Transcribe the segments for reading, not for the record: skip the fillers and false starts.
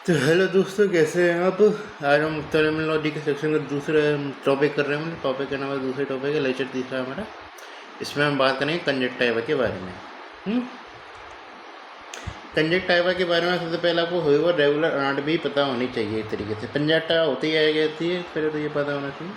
तो हेलो दोस्तों, कैसे हैं आप। आज हम टर्मिनोलॉजी के सेक्शन का दूसरा टॉपिक कर रहे हैं। टॉपिक का नाम है, दूसरे टॉपिक है लेक्चर तीसरा हमारा। इसमें हम बात करेंगे कंजक्टिवा के बारे में। कंजक्टिवा के बारे में सबसे पहले आपको होगा रेगुलर अनाटमी पता होनी चाहिए। एक तरीके से कंजक्टिवा होती है कहती है, पहले तो ये पता होना चाहिए।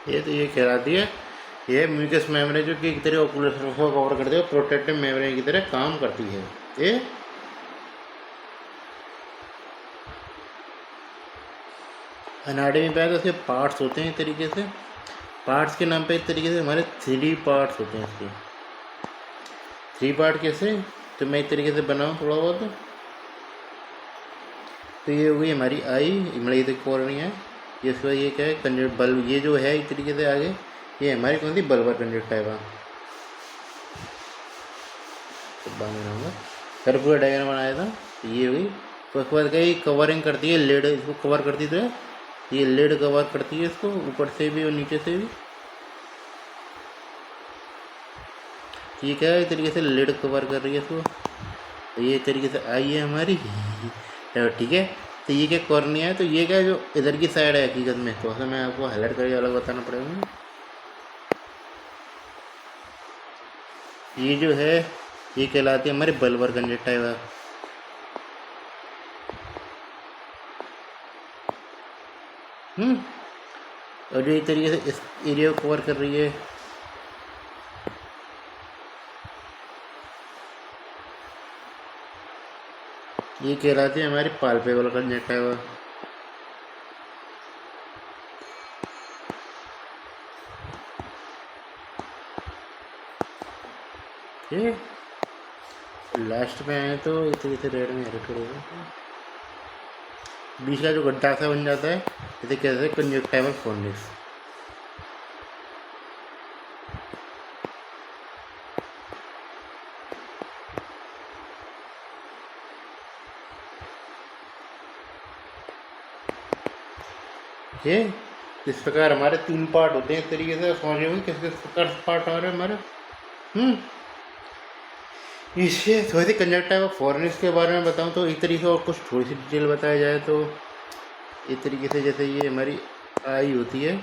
ये तो ये कहलाती है, ये म्यूकस मेम्ब्रेन जो कि एक तरह ओकुलर सरफेस को कवर करती है, प्रोटेक्टिव मेम्ब्रेन की तरह काम करती है। ये अनाटमी पे तो इसके पार्ट्स होते हैं। एक तरीके से पार्ट्स के नाम पे एक तरीके से हमारे 3 पार्ट्स होते हैं। इसके 3 पार्ट कैसे, तो मैं एक तरीके से बनाऊँ थोड़ा बहुत। तो ये हो गई हमारी आई, मतलब ये तो कॉर्निया है। ये इसका ये क्या है, कंजक्ट बल्ब, ये जो है एक तरीके से आगे ये हमारी कौन सी बल्बर कंजक्टिवा। सर पूरा डायग्राम बनाया था। तो ये हुई, तो उसके बाद क्या कवरिंग करती है, लेड इसको कवर करती है। ये लेड कवर करती है इसको ऊपर से भी और नीचे से भी। ये क्या है, एक तरीके से लेड कवर कर रही है इसको। तो ये तरीके से आई है हमारी। ठीक है, तो ये क्या कॉर्निया है। तो ये क्या जो इधर की साइड है हकीकत में, तो मैं आपको हाईलाइट करके अलग बताना पड़ेगा। ये जो है ये कहलाती है हमारी बल्बर कंजक्टिवा। और जो एक तरीके से इस एरिया को कवर कर रही है। ये कहलाती है हमारी पाल्पेबल कंजक्टिवा। ये लास्ट में आए तो इस तरीके से रेड में एडिट करेगा। बीच का जो गड्ढा सा बन जाता है इसे कहते हैं कंजक्टिवा फोर्निस। ये इस प्रकार हमारे 3 पार्ट होते हैं। इस तरीके से समझिए किस किस प्रकार पार्ट आ रहे हैं हमारे। इससे थोड़ी सी कंजक्टिवा फोर्निस के बारे में बताऊं तो एक तरीके से और कुछ थोड़ी सी डिटेल बताया जाए तो इस तरीके से जैसे ये हमारी आई होती है,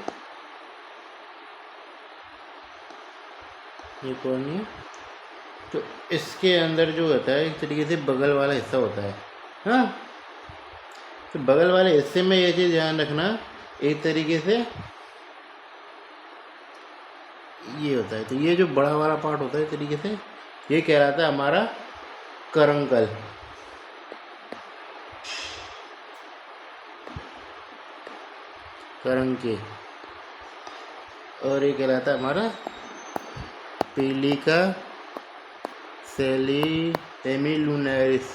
ये कॉर्निया, तो इसके अंदर जो होता है एक तरीके से बगल वाला हिस्सा होता है। हाँ, तो बगल वाले हिस्से में ये चीज़ ध्यान रखना, एक तरीके से ये होता है। तो ये जो बड़ा वाला पार्ट होता है एक तरीके से ये कहलाता है हमारा करंकल। करंके। और ये कहलाता है हमारा पेलिका सेमिलुनरिस।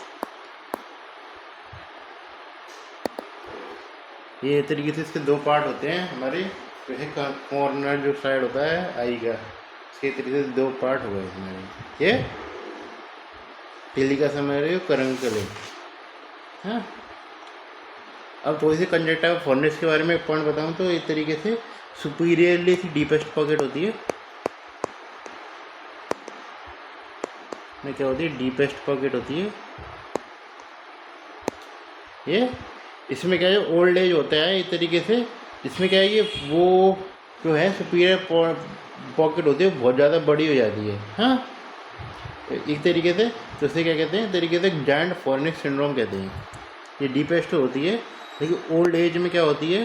ये तरीके से इसके 2 पार्ट होते हैं हमारे। जैसे कॉर्नर जो साइड होता है आई का, इसके तरीके से 2 पार्ट हो गए हमारे। ये पेलिका सेमिलुनरिस करंकल है। हाँ, अब थोड़ी सी कंजक्टिवा फोर्निस के बारे में एक पॉइंट बताऊं तो इस तरीके से सुपीरियरली सी डीपेस्ट पॉकेट होती है। में क्या होती है, डीपेस्ट पॉकेट होती है। ये इसमें क्या है, ओल्ड एज होता है इस तरीके से। इसमें क्या है, ये वो जो है सुपीरियर पॉकेट होती है बहुत ज़्यादा बड़ी हो जाती है। हाँ, एक तरीके से तो इसे क्या कहते हैं, तरीके से जायंट फोर्निस सिंड्रोम कहते हैं। ये डीपेस्ट होती है, लेकिन ओल्ड एज में क्या होती है,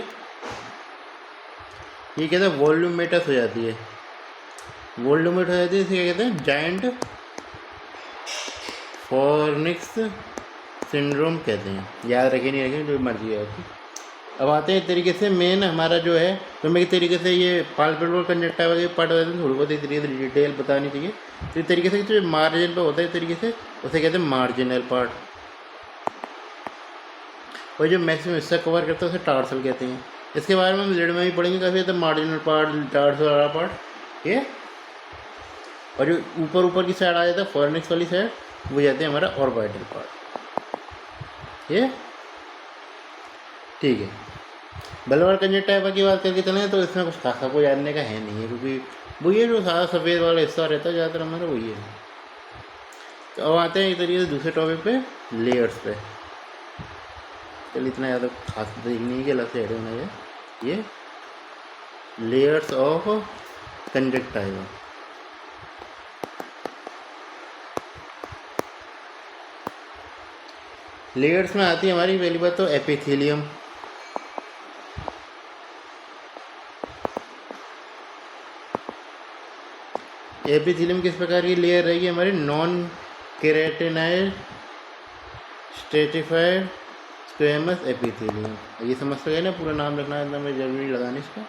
ये कहते हैं वॉल्यूमेटस हो जाती है। वोल्डमॉर्ट हो जाती है, इसे क्या कहते हैं, जायंट फॉर्निक्स सिंड्रोम कहते हैं। याद रखें नहीं रखें जो मर्जी है आपकी। अब आते हैं एक तरीके से मेन हमारा जो है, तो मैं एक तरीके से ये पाल्पेब्रल कंजक्टिवा के पार्ट वगैरह थोड़ी बहुत एक तरीके से डिटेल बतानी चाहिए। तो इस तरीके से जो मार्जिन पे होता है, इस तरीके से उसे कहते हैं मार्जिनल पार्ट, और जो मैक्सिमम हिस्सा कवर करता है उसे टार्सल कहते हैं। इसके बारे में हम लीड में भी पढ़ेंगे काफ़ी ज़्यादा, मार्जिनल पार्ट, टार्सल वाला पार्ट ये। और जो ऊपर ऊपर की साइड आ जाता है फॉर्निक्स वाली साइड, वो जाते हैं हमारा ऑर्बिटल पार्ट ये। ठीक है, बल्बार कंजक्टिवा की बात करके चलें तो इसमें कुछ खासा कोई जानने का है नहीं है, क्योंकि वो ये जो सारा सफ़ेद वाला हिस्सा रहता है ज़्यादातर हमारा वही है। तो अब आते हैं एक तरीके से दूसरे टॉपिक पे, लेयर्स पे। चलिए इतना ज़्यादा खास देखने की अलग से हेड होना है ये, लेयर्स ऑफ कंजक्टिवा। लेयर्स में आती है हमारी पहली बात तो एपिथेलियम। एपिथेलियम किस प्रकार की लेयर रहेगी हमारी, नॉन केराटिनाइड स्ट्रेटिफाइड स्क्वेमस एपिथेलियम। ये समझ सके ना, पूरा नाम रखना है, एकदम जरूरी लगाने इसका।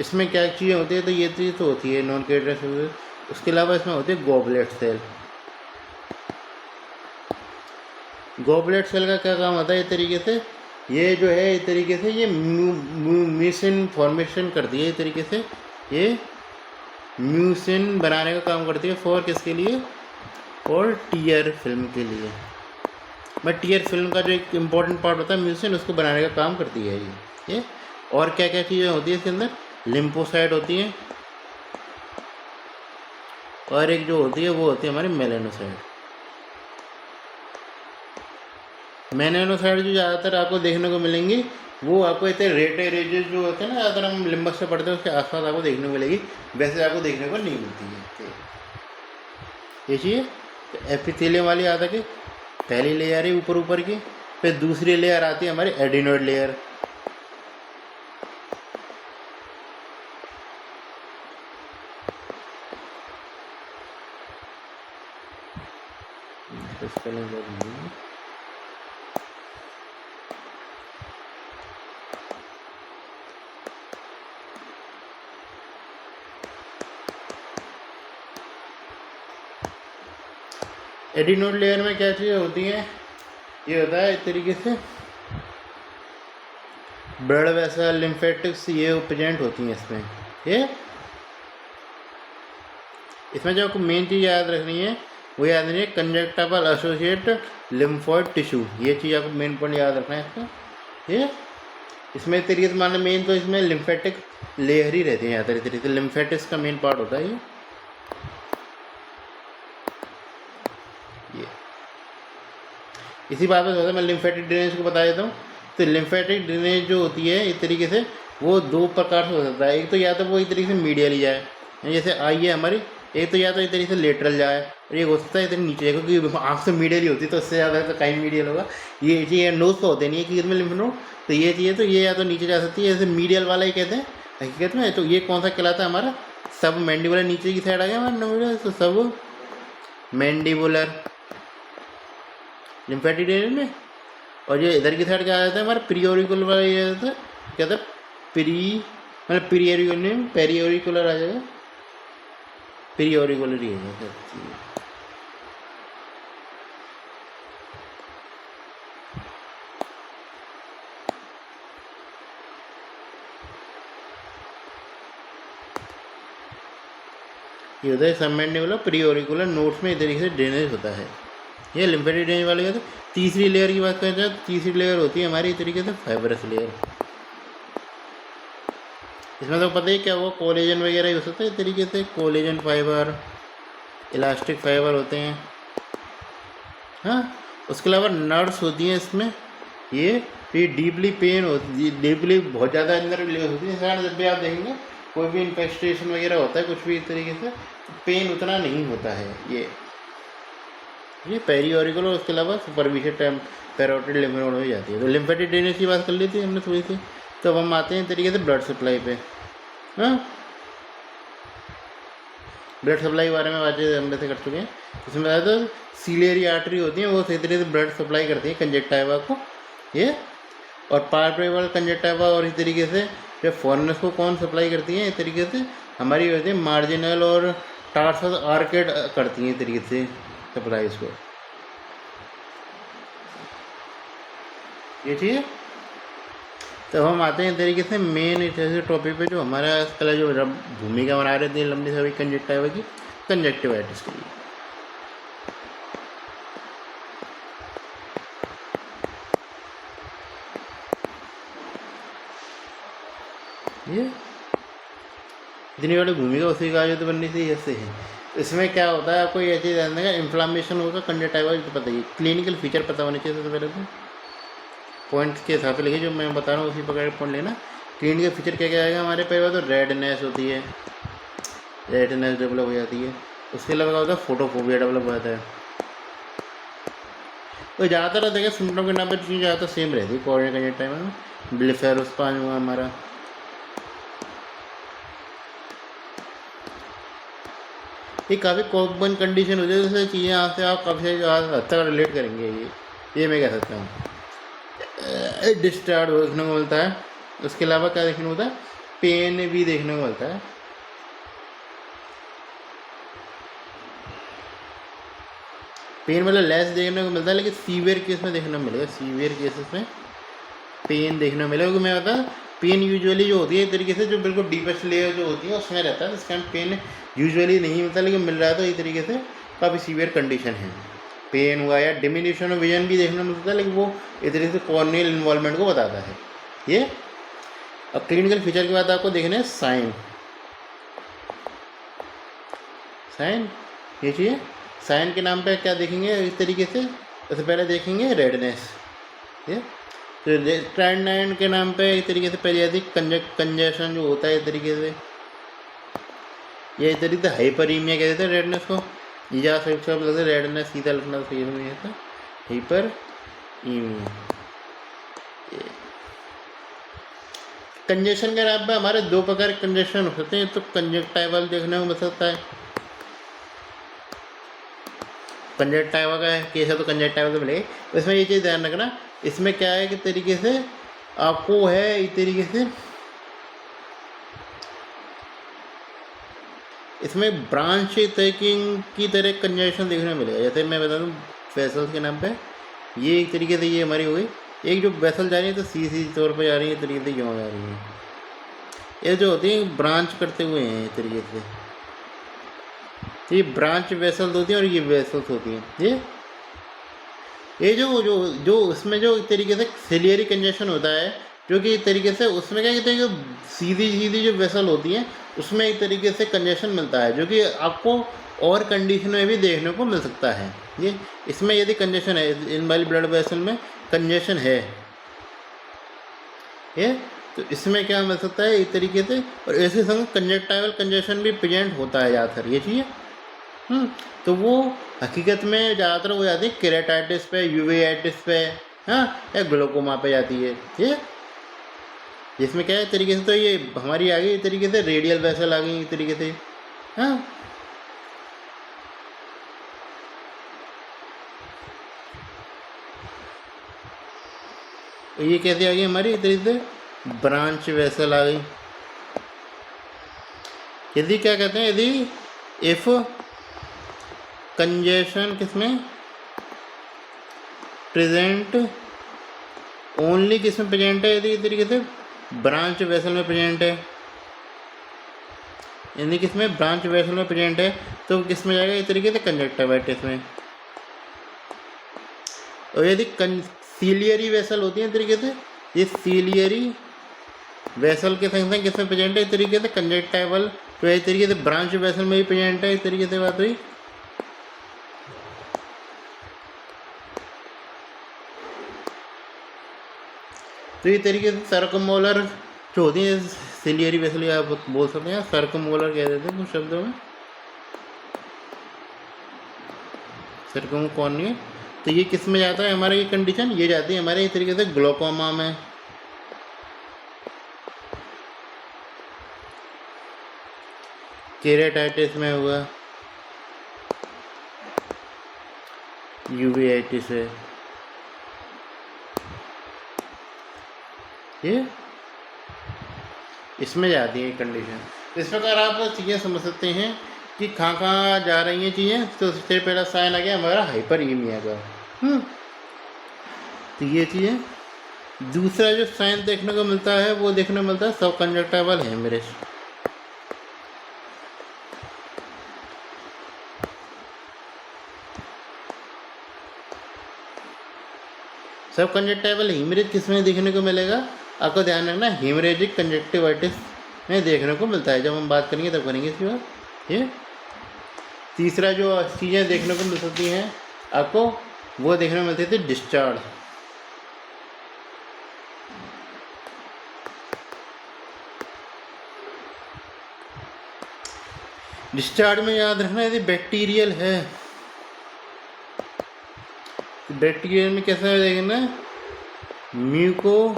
इसमें क्या चीज़ें होती है, तो ये चीज़ तो होती है नॉन केराटिनाइड, उसके अलावा इसमें होती है गॉबलेट सेल। गॉबलेट सेल का क्या काम होता है, इस तरीके से ये जो है इस तरीके से ये म्यूसिन फॉर्मेशन करती है, इस तरीके से ये म्यूसिन बनाने का काम करती है। फॉर किसके लिए, और टीयर फिल्म के लिए। बट टीयर फिल्म का जो एक इम्पॉर्टेंट पार्ट होता है म्यूसिन, उसको बनाने का काम करती है ये। और क्या क्या चीज़ें होती है इसके अंदर, लिम्फोसाइट होती हैं, और एक जो होती है वो होती है हमारी मेलानोसाइट। मेलानोसाइट जो ज़्यादातर आपको देखने को मिलेंगी, वो आपको इतने रेट रेजेस जो होते हैं ना, अगर हम लिम्बस से पढ़ते हैं उसके आसपास आपको देखने को मिलेगी, वैसे आपको देखने को नहीं मिलती है ये चीज़। तो एपिथेलियम वाली आता है कि पहली लेयर है ऊपर ऊपर की, फिर दूसरी लेयर आती है हमारी एडिनोइड लेयर। एडिनोइड लेयर में क्या चीज़ें होती हैं, ये होता है इस तरीके से ब्लड वेसल, लिम्फेटिक्स, ये प्रेजेंट होती हैं इसमें ये। इसमें जो आपको मेन चीज़ याद रखनी है वो याद रखनी है, कंजक्टिवल एसोसिएट लिम्फोइड टिश्यू, ये चीज़ आपको मेन पॉइंट याद रखना है इसका ये। इसमें तरीके से मानना मेन तो इसमें लिम्फेटिक लेयर ही रहती है यहाँ तरीके से, लिम्फेटिक्स का मेन पार्ट होता है ये। इसी बात में होता है, मैं लिम्फेटिक ड्रेनेज को बता देता हूँ। तो लिम्फेटिक ड्रेनेज जो होती है इस तरीके से, वो दो प्रकार से हो सकता है। एक तो या तो वो इस तरीके से मीडियली जाए, जैसे आई है हमारी, एक तो या तो इस तरीके से लेटरल जाए, और ये हो सकता है इतनी नीचे, क्योंकि आँख से मीडियल ही होती है तो उससे ज़्यादा तो कहीं मीडियल होगा। ये चीज़ नोज पर होते नहीं है कि इसमें लिम्फ नोड, तो ये चीज़ तो ये या तो नीचे जा सकती है, जैसे मीडियल वाला ही कहते हैं हकीकत में। तो ये कौन सा कहलाता है हमारा, सब मैंडिबुलर, नीचे की साइड आ गया हमारा, तो सब मैंडिबुलर लिम्फेटिक ड्रेनेज में। और ये इधर की साइड क्या आ जाता है हमारा, प्रीओरिकुलर वाला, ये आता है क्या था, मतलब पेरियोरिकुलर आ जाएगा, पेरियोरिकुलर ही है। ये होता है सबमैंडिबुलर प्रीओरिकुलर नोड्स में इस तरीके से ड्रेनेज होता है ये लिम्फेटिक ड्रेनेज वाले का। तो तीसरी लेयर की बात करें तो तीसरी लेयर होती है हमारी इस तरीके से फाइबरस लेयर। इसमें तो पता ही क्या हुआ, कोलेजन वगैरह यूज होता है इस तरीके से, कोलेजन फाइबर, इलास्टिक फाइबर होते हैं। हाँ, उसके अलावा नर्व्स होती हैं इसमें, ये डीपली पेन होती है, डीपली बहुत ज़्यादा अंदर होती है। शायद जब भी आप देखेंगे कोई भी इन्फेस्टेशन वगैरह होता है कुछ भी इस तरीके से, तो पेन उतना नहीं होता है ये पेरियोरिकुलर। और उसके अलावा सुपरफिशियल पैरोटिड लिम्फ नोड हो जाती है। तो लिम्फेटिक ड्रेनेज की बात कर ली थी हमने थोड़ी सी। तो अब हम आते हैं तरीके से ब्लड सप्लाई पे। हाँ, ब्लड सप्लाई के बारे में बातें हम वैसे कर चुके हैं। इसमें बताया तो सीलियरी आर्टरी होती है, वो सही तरीके से ब्लड सप्लाई करती है कंजक्टिवा को, ये। और पाल्पेबल कंजक्टिवा और इस तरीके से जो फॉरेनस को कौन सप्लाई करती है, इस तरीके से हमारी होती है मार्जिनल और टार्सल आर्केड करती हैं इस तरीके से सप्लाई इसको, ये चीज़। तो हम आते हैं इस तरीके से मेन इस टॉपिक पे, जो हमारा कल जो भूमिका बना रहे थे लंबी सभी कंजक्टिवा की, कंजक्टिवाइटिस के लिए। ये इतनी बड़ी भूमिका उसी का जो बननी थी ऐसे है। इसमें क्या होता है, आपको ये चीज़ जानने का, इन्फ्लामेशन होगा कंजक्टिवा तो पता ही, क्लिनिकल फीचर पता होने चाहिए सबसे पहले तो, पॉइंट्स के हिसाब से लिखिए जो मैं बता रहा हूँ उसी प्रकार पॉइंट लेना। क्लिनिकल फीचर क्या क्या आएगा हमारे पे, तो रेडनेस होती है, रेडनेस डेवलप हो जाती है। उसके अलावा क्या होता है, फोटोफोबिया डेवलप हो जाता है। तो ज़्यादातर देखिए सिम्टम के नाम पर चीज़ ज़्यादातर सेम रहती है कोरोनिक कंजक्टिवा में। ब्लेफेरोस्पाज़म हुआ हमारा, ये काफ़ी कॉमन कंडीशन हो जाए, जैसे चीज़ें यहाँ से आप काफ़ी हद तक रिलेट करेंगे। ये मैं कह सकता हूँ। डिस्चार्ज देखने को मिलता है। उसके अलावा क्या देखने को मिलता है, पेन भी देखने को मिलता है। पेन मतलब लेस देखने को मिलता है, लेकिन सीवियर केस में देखने को मिलेगा, सीवियर केसेस में पेन देखने को मिलेगा। क्योंकि मैं बता, पेन यूजुअली जो होती है इस तरीके से जो बिल्कुल डीपेस्ट लेयर जो होती है उसमें रहता है, इसका पेन यूजुअली नहीं मिलता, लेकिन मिल रहा है तो इस तरीके से काफ़ी सीवियर कंडीशन है। पेन हुआ या डिमिनिशन ऑफ विजन भी देखने को मिलता है, लेकिन वो इस तरीके से कॉर्नियल इन्वॉल्वमेंट को बताता है ये। अब क्लिनिकल फीचर के बाद आपको देखना है साइन, साइन ये चीज़। साइन के नाम पे क्या देखेंगे इस तरीके से, सबसे पहले देखेंगे रेडनेस, ये। तो ट्रेंड के नाम पे इस तरीके से पहले आती कंजेशन जो होता है इस तरीके से, ये इस तरीके से हाइपरीमिया कहते थे रेडनेस को। या सब लगता है रेडनेस सीधा लिखना सही नहीं था, हाइपरीमिया। कंजेशन के नाम पे हमारे दो प्रकार के कंजेशन हो सकते हैं, तो कंजक्टिवल देखने को मिल सकता है, कंजक्टिवा का केस है तो कंजक्टिवा तो मिलेगा। इसमें ये चीज़ ध्यान रखना, इसमें क्या है कि तरीके से आपको है इस तरीके से, इसमें ब्रांच तैकिंग की तरह कंजेशन देखने को मिलेगा। जैसे मैं बता दूँ वेसल्स के नाम पे, ये एक तरीके से ये हमारी हो गई, एक जो वेसल जा रही है तो सी तौर पर जा रही है, तरीके से क्यों जा रही है, ये जो होती है ब्रांच करते हुए हैं इस तरीके से, ये ब्रांच वेसल्स होती हैं और ये वेसल्स होती हैं। ये जो जो जो उसमें जो एक तरीके से सिलियरी कंजेशन होता है, जो कि एक तरीके से उसमें क्या कहते हैं, जो सीधी सीधी जो वेसल होती हैं उसमें एक तरीके से कंजेशन मिलता है, जो कि आपको और कंडीशन में भी देखने को मिल सकता है। ये इसमें यदि कंजेशन है, इन वाली ब्लड वेसल में कंजेशन है ये, तो इसमें क्या मिल सकता है इस तरीके से। और ऐसे संग कंजक्टिवल कंजेशन भी प्रेजेंट होता है ज़्यादातर, ये चीज़। तो वो हकीकत में ज़्यादातर हो जाती है केराटाइटिस पे, यूवेआइटिस पे, हाँ, या ग्लोकोमा पे जाती है ये। जिसमें क्या है तरीके से, तो ये हमारी आ गई इस तरीके से रेडियल वेसल आ गई इस तरीके से, हाँ। ये कैसे आ गई हमारी इस तरीके से ब्रांच वेसल आ गई। यदि क्या कहते हैं, यदि इफ कंजेशन किसमें प्रेजेंट, ओनली किसमें प्रेजेंट है, यदि इस तरीके से ब्रांच वेसल में प्रेजेंट है, यानी किसमें ब्रांच वेसल में प्रेजेंट है, तो किसमें जाएगा इस तरीके से कंजक्टिवाइटिस में। और यदि सीलियरी वेसल होती है इस तरीके से, ये सीलियरी वेसल के संग संग किसमें प्रेजेंट है इस तरीके से कंजक्टिवल, तो इस तरीके से ब्रांच वेसल में भी प्रेजेंट है, इस तरीके से बात हुई। तो ये तरीके से सर्कमोलर जो होती है सिलियरी वेसल, आप बोल सकते हैं सर्कमोलर कह देते हैं कुछ शब्दों में, सर्कमकॉर्नियल। तो ये किस में जाता है हमारा ये कंडीशन, ये जाती है हमारे इस तरीके से ग्लोकोमा में। केरेटाइटिस में हुआ, यूवेआइटिस है, ये इसमें जाती है कंडीशन। इस प्रकार आप चीज़ें समझ सकते हैं कि कहाँ कहाँ जा रही हैं चीज़ें। तो सबसे पहला साइन आ गया हमारा हाइपरईमिया का। तो ये चीज़ें। दूसरा जो साइन देखने को मिलता है वो देखने को मिलता है सब कंजक्टाइवल हेमरेज। सब कंजक्टाइवल हेमरेज किसमें देखने को मिलेगा? आपको ध्यान रखना, हेमरेजिक कंजक्टिवाइटिस में देखने को मिलता है। जब हम बात करेंगे तब करेंगे इसके बाद। ये तीसरा जो चीज़ें देखने को मिल सकती हैं आपको, वो देखने को मिलती थी डिस्चार्ज। डिस्चार्ज में याद रखना यदि बैक्टीरियल है, बैक्टीरियल में कैसा है देखना, म्यूको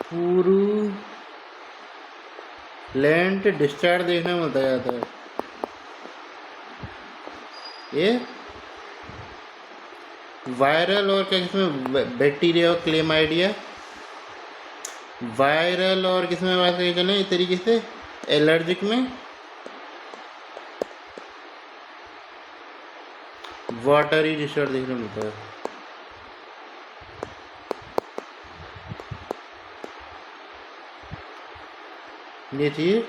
पुरुलेंट डिस्चार्ज देखने में मिलता जाता है। ये वायरल और क्या किसमें, बैक्टीरिया और क्लेमाइडिया। वायरल और किसमें बात करें चलें इस तरीके से, एलर्जिक में वाटरी डिस्चार्ज देखने को मिलता है। ये चीज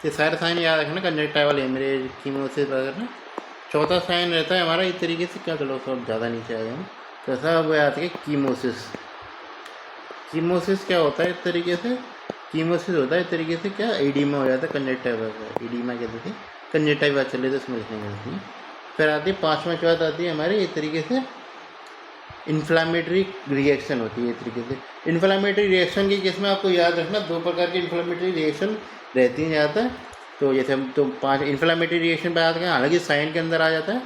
ये सारे साइन याद रखना, कंजक्टाइवल हेमरेज, कीमोसिस वगैरह। चौथा साइन रहता है हमारा इस तरीके से, क्या चलो सब ज़्यादा नीचे आ गए, तो ऐसा वो याद है कीमोसिस। कीमोसिस क्या होता है इस तरीके से, कीमोसिस होता है इस तरीके से क्या, एडीमा हो जाता है कंजक्टाइवा का, एडीमा कहते थे, कंजक्टाइवा चले तो इसमें लिखने मिलती है। फिर आती है पाँचवा बात आती है हमारी इस तरीके से इन्फ्लामेटरी रिएक्शन होती है। इस तरीके से इन्फ्लामेटरी रिएक्शन के केस में आपको याद रखना दो प्रकार की इन्फ्लामेटरी रिएक्शन रहती हैं ज़्यादातर। तो जैसे हम तो 5 इन्फ्लामेटरी रिएक्शन पर आते हैं, हालांकि साइन के अंदर आ जाता है,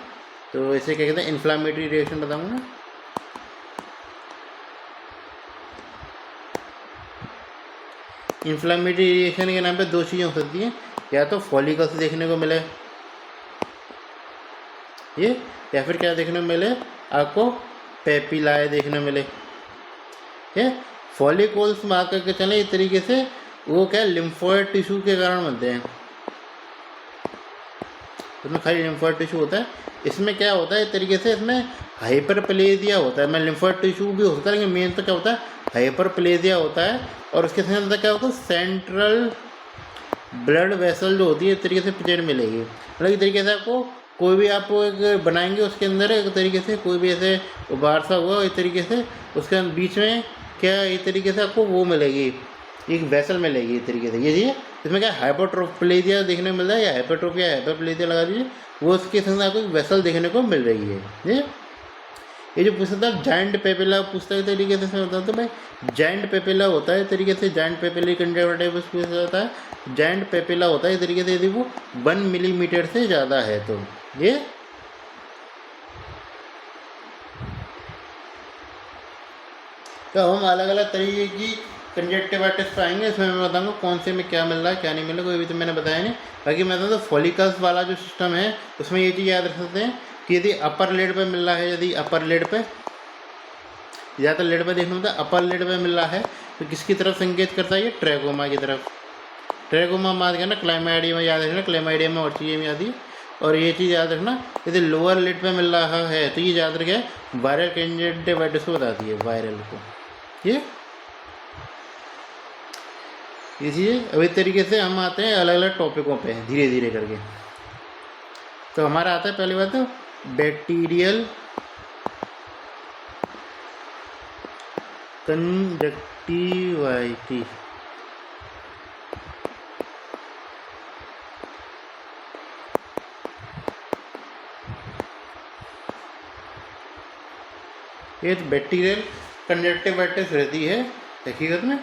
तो इसे क्या कहते हैं इन्फ्लामेटरी रिएक्शन बताऊँगा। इन्फ्लामेटरी रिएक्शन के नाम पे दो चीज़ें हो सकती हैं, या तो फॉलिकल्स देखने को मिले ये, या फिर क्या देखने को मिले आपको, पेपिलाए देखने को मिले। ये फॉलिकल्स बात करके चलें इस तरीके से, वो क्या लिम्फोइड टिश्यू के कारण बनते हैं, उसमें खाली लिम्फोइड टिश्यू होता है। इसमें क्या होता है इस तरीके से, इसमें हाइपरप्लेजिया होता है। मैं लिम्फोइड टिश्यू भी हो सकता है, लेकिन मेन तो क्या होता है हाइपरप्लेजिया होता है। और उसके साथ क्या होता है सेंट्रल ब्लड वेसल जो होती है इस तरीके से प्रेजेंट मिलेगी। मतलब इस तरीके से आपको कोई भी आप एक बनाएंगे उसके अंदर एक तरीके से कोई भी ऐसे उबार सा हुआ इस तरीके से, उसके बीच में क्या इस तरीके से आपको वो मिलेगी, एक वेसल मिलेगी इस तरीके से। ये चीज़ इसमें क्या हाइपोट्रोप्लेजिया देखने को मिल रहा है, या हाइपोट्रोपिया हाइपरप्लेजिया लगा दीजिए, वो उसके संग आपको वेसल देखने को मिल रही है। ये जो पूछता था जॉइंट पेपिला पूछता है तरीके से इसमें बताता, तो भाई जॉइंट पेपिला होता है तरीके से, जॉइंट पेपिली कंजक्टिवाइटिस पूछा जाता है। जॉइंट पेपिला होता है तरीके से यदि वो 1 मिलीमीटर से ज़्यादा है तो ये। तो हम अलग अलग तरीके की कंजक्टिवाइटिस पाएंगे, इसमें मैं बताऊंगा कौन से में क्या मिल रहा है क्या नहीं मिल रहा, कोई भी तो मैंने बताया नहीं। बाकी मैं बताऊँ तो फॉलिकल्स वाला जो सिस्टम है उसमें ये चीज़ याद रख सकते हैं कि यदि अपर लेड पे मिल रहा है, यदि अपर लेड पे ज़्यादातर लेड पे देखना होता है, अपर लेड पे मिल रहा है तो किसकी तरफ संकेत करता है, ये ट्रैकोमा की तरफ। ट्रैकोमा याद करना, क्लाइमाइडिया में याद रखना, क्लाइमाइडिया में और चीज़ें में आती है। और ये चीज़ याद रखना यदि लोअर लेड पे मिल रहा है तो ये याद रखे वायरल कंजक्टिवाइटिस को बताती है, वायरल को। ये चीज़ें अभी तरीके से हम आते हैं अलग अलग टॉपिकों पे धीरे धीरे करके। तो हमारा आता है पहली बात तो बैक्टीरियल कंजक्टिवाइटिस। ये तो बैक्टीरियल कंजक्टिवाइटिस रहती है हकीकत में।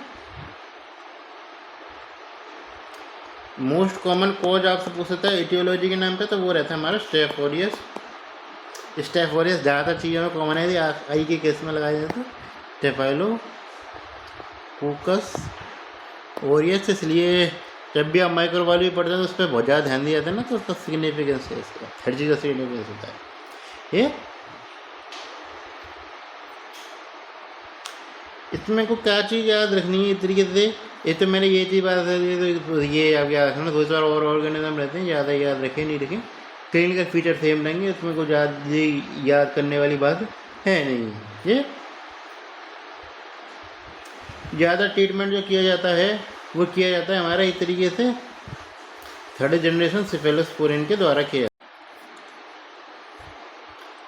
मोस्ट कॉमन कॉज आपसे पूछ सकता है एटियोलॉजी के नाम पे, तो वो रहता है हमारा स्ट्रेप ऑरियस। स्टेफ ओरियस ज़्यादातर चीज़ों में कॉमन है, आई के केस में लगाया जाए तो स्टेफाइलो कोकस ओरियस। इसलिए जब भी आप माइक्रोबायोलॉजी पढ़ते हैं तो उस पर बहुत ज़्यादा ध्यान दिया जाता है ना, तो उसका सिग्निफिकेंस है, इसका हर चीज़ का सिग्निफिकेंस होता है ये। इसमें को क्या चीज़ याद रखनी है इस तरीके से, ये तो मैंने ये चीज़ बात तो ये आप याद रखना, 2 चार और ऑर्गेनिज्म रहते हैं, ज़्यादा याद रखें नहीं रखें, क्लिनिकल फीचर सेम रहेंगे, इसमें कोई ज़्यादा याद करने वाली बात है नहीं। ये ज़्यादा ट्रीटमेंट जो किया जाता है वो किया जाता है हमारा इस तरीके से 3rd जनरेशन सेफेलोस्पोरिन के द्वारा किया।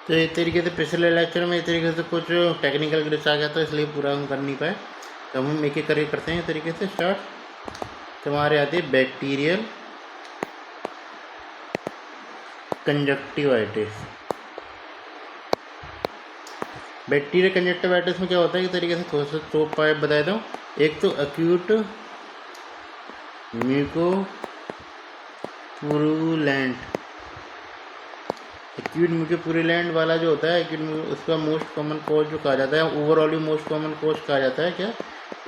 तो इस तरीके से पिछले लेक्चर में इस तरीके से कुछ टेक्निकल ग्लिच आ गया था, इसलिए पूरा हम कर नहीं पाए, तो हम एक एक करके करते हैं इस तरीके से स्टार्ट। तो हमारे आती है बैक्टीरियल कंजक्टिवाइटिस। बैक्टीरियल कंजक्टिवाइटिस में क्या होता है, इस तरीके से थोड़ा सा तो पाइप बता देता हूँ। एक तो एक्यूट म्यूकोपुरुलेंट, एक्यूट म्यूकोपुरुलेंट वाला जो होता है एक्यूट, उसका मोस्ट कॉमन कॉज जो कहा जाता है, ओवरऑल मोस्ट कॉमन कॉज कहा जाता है क्या,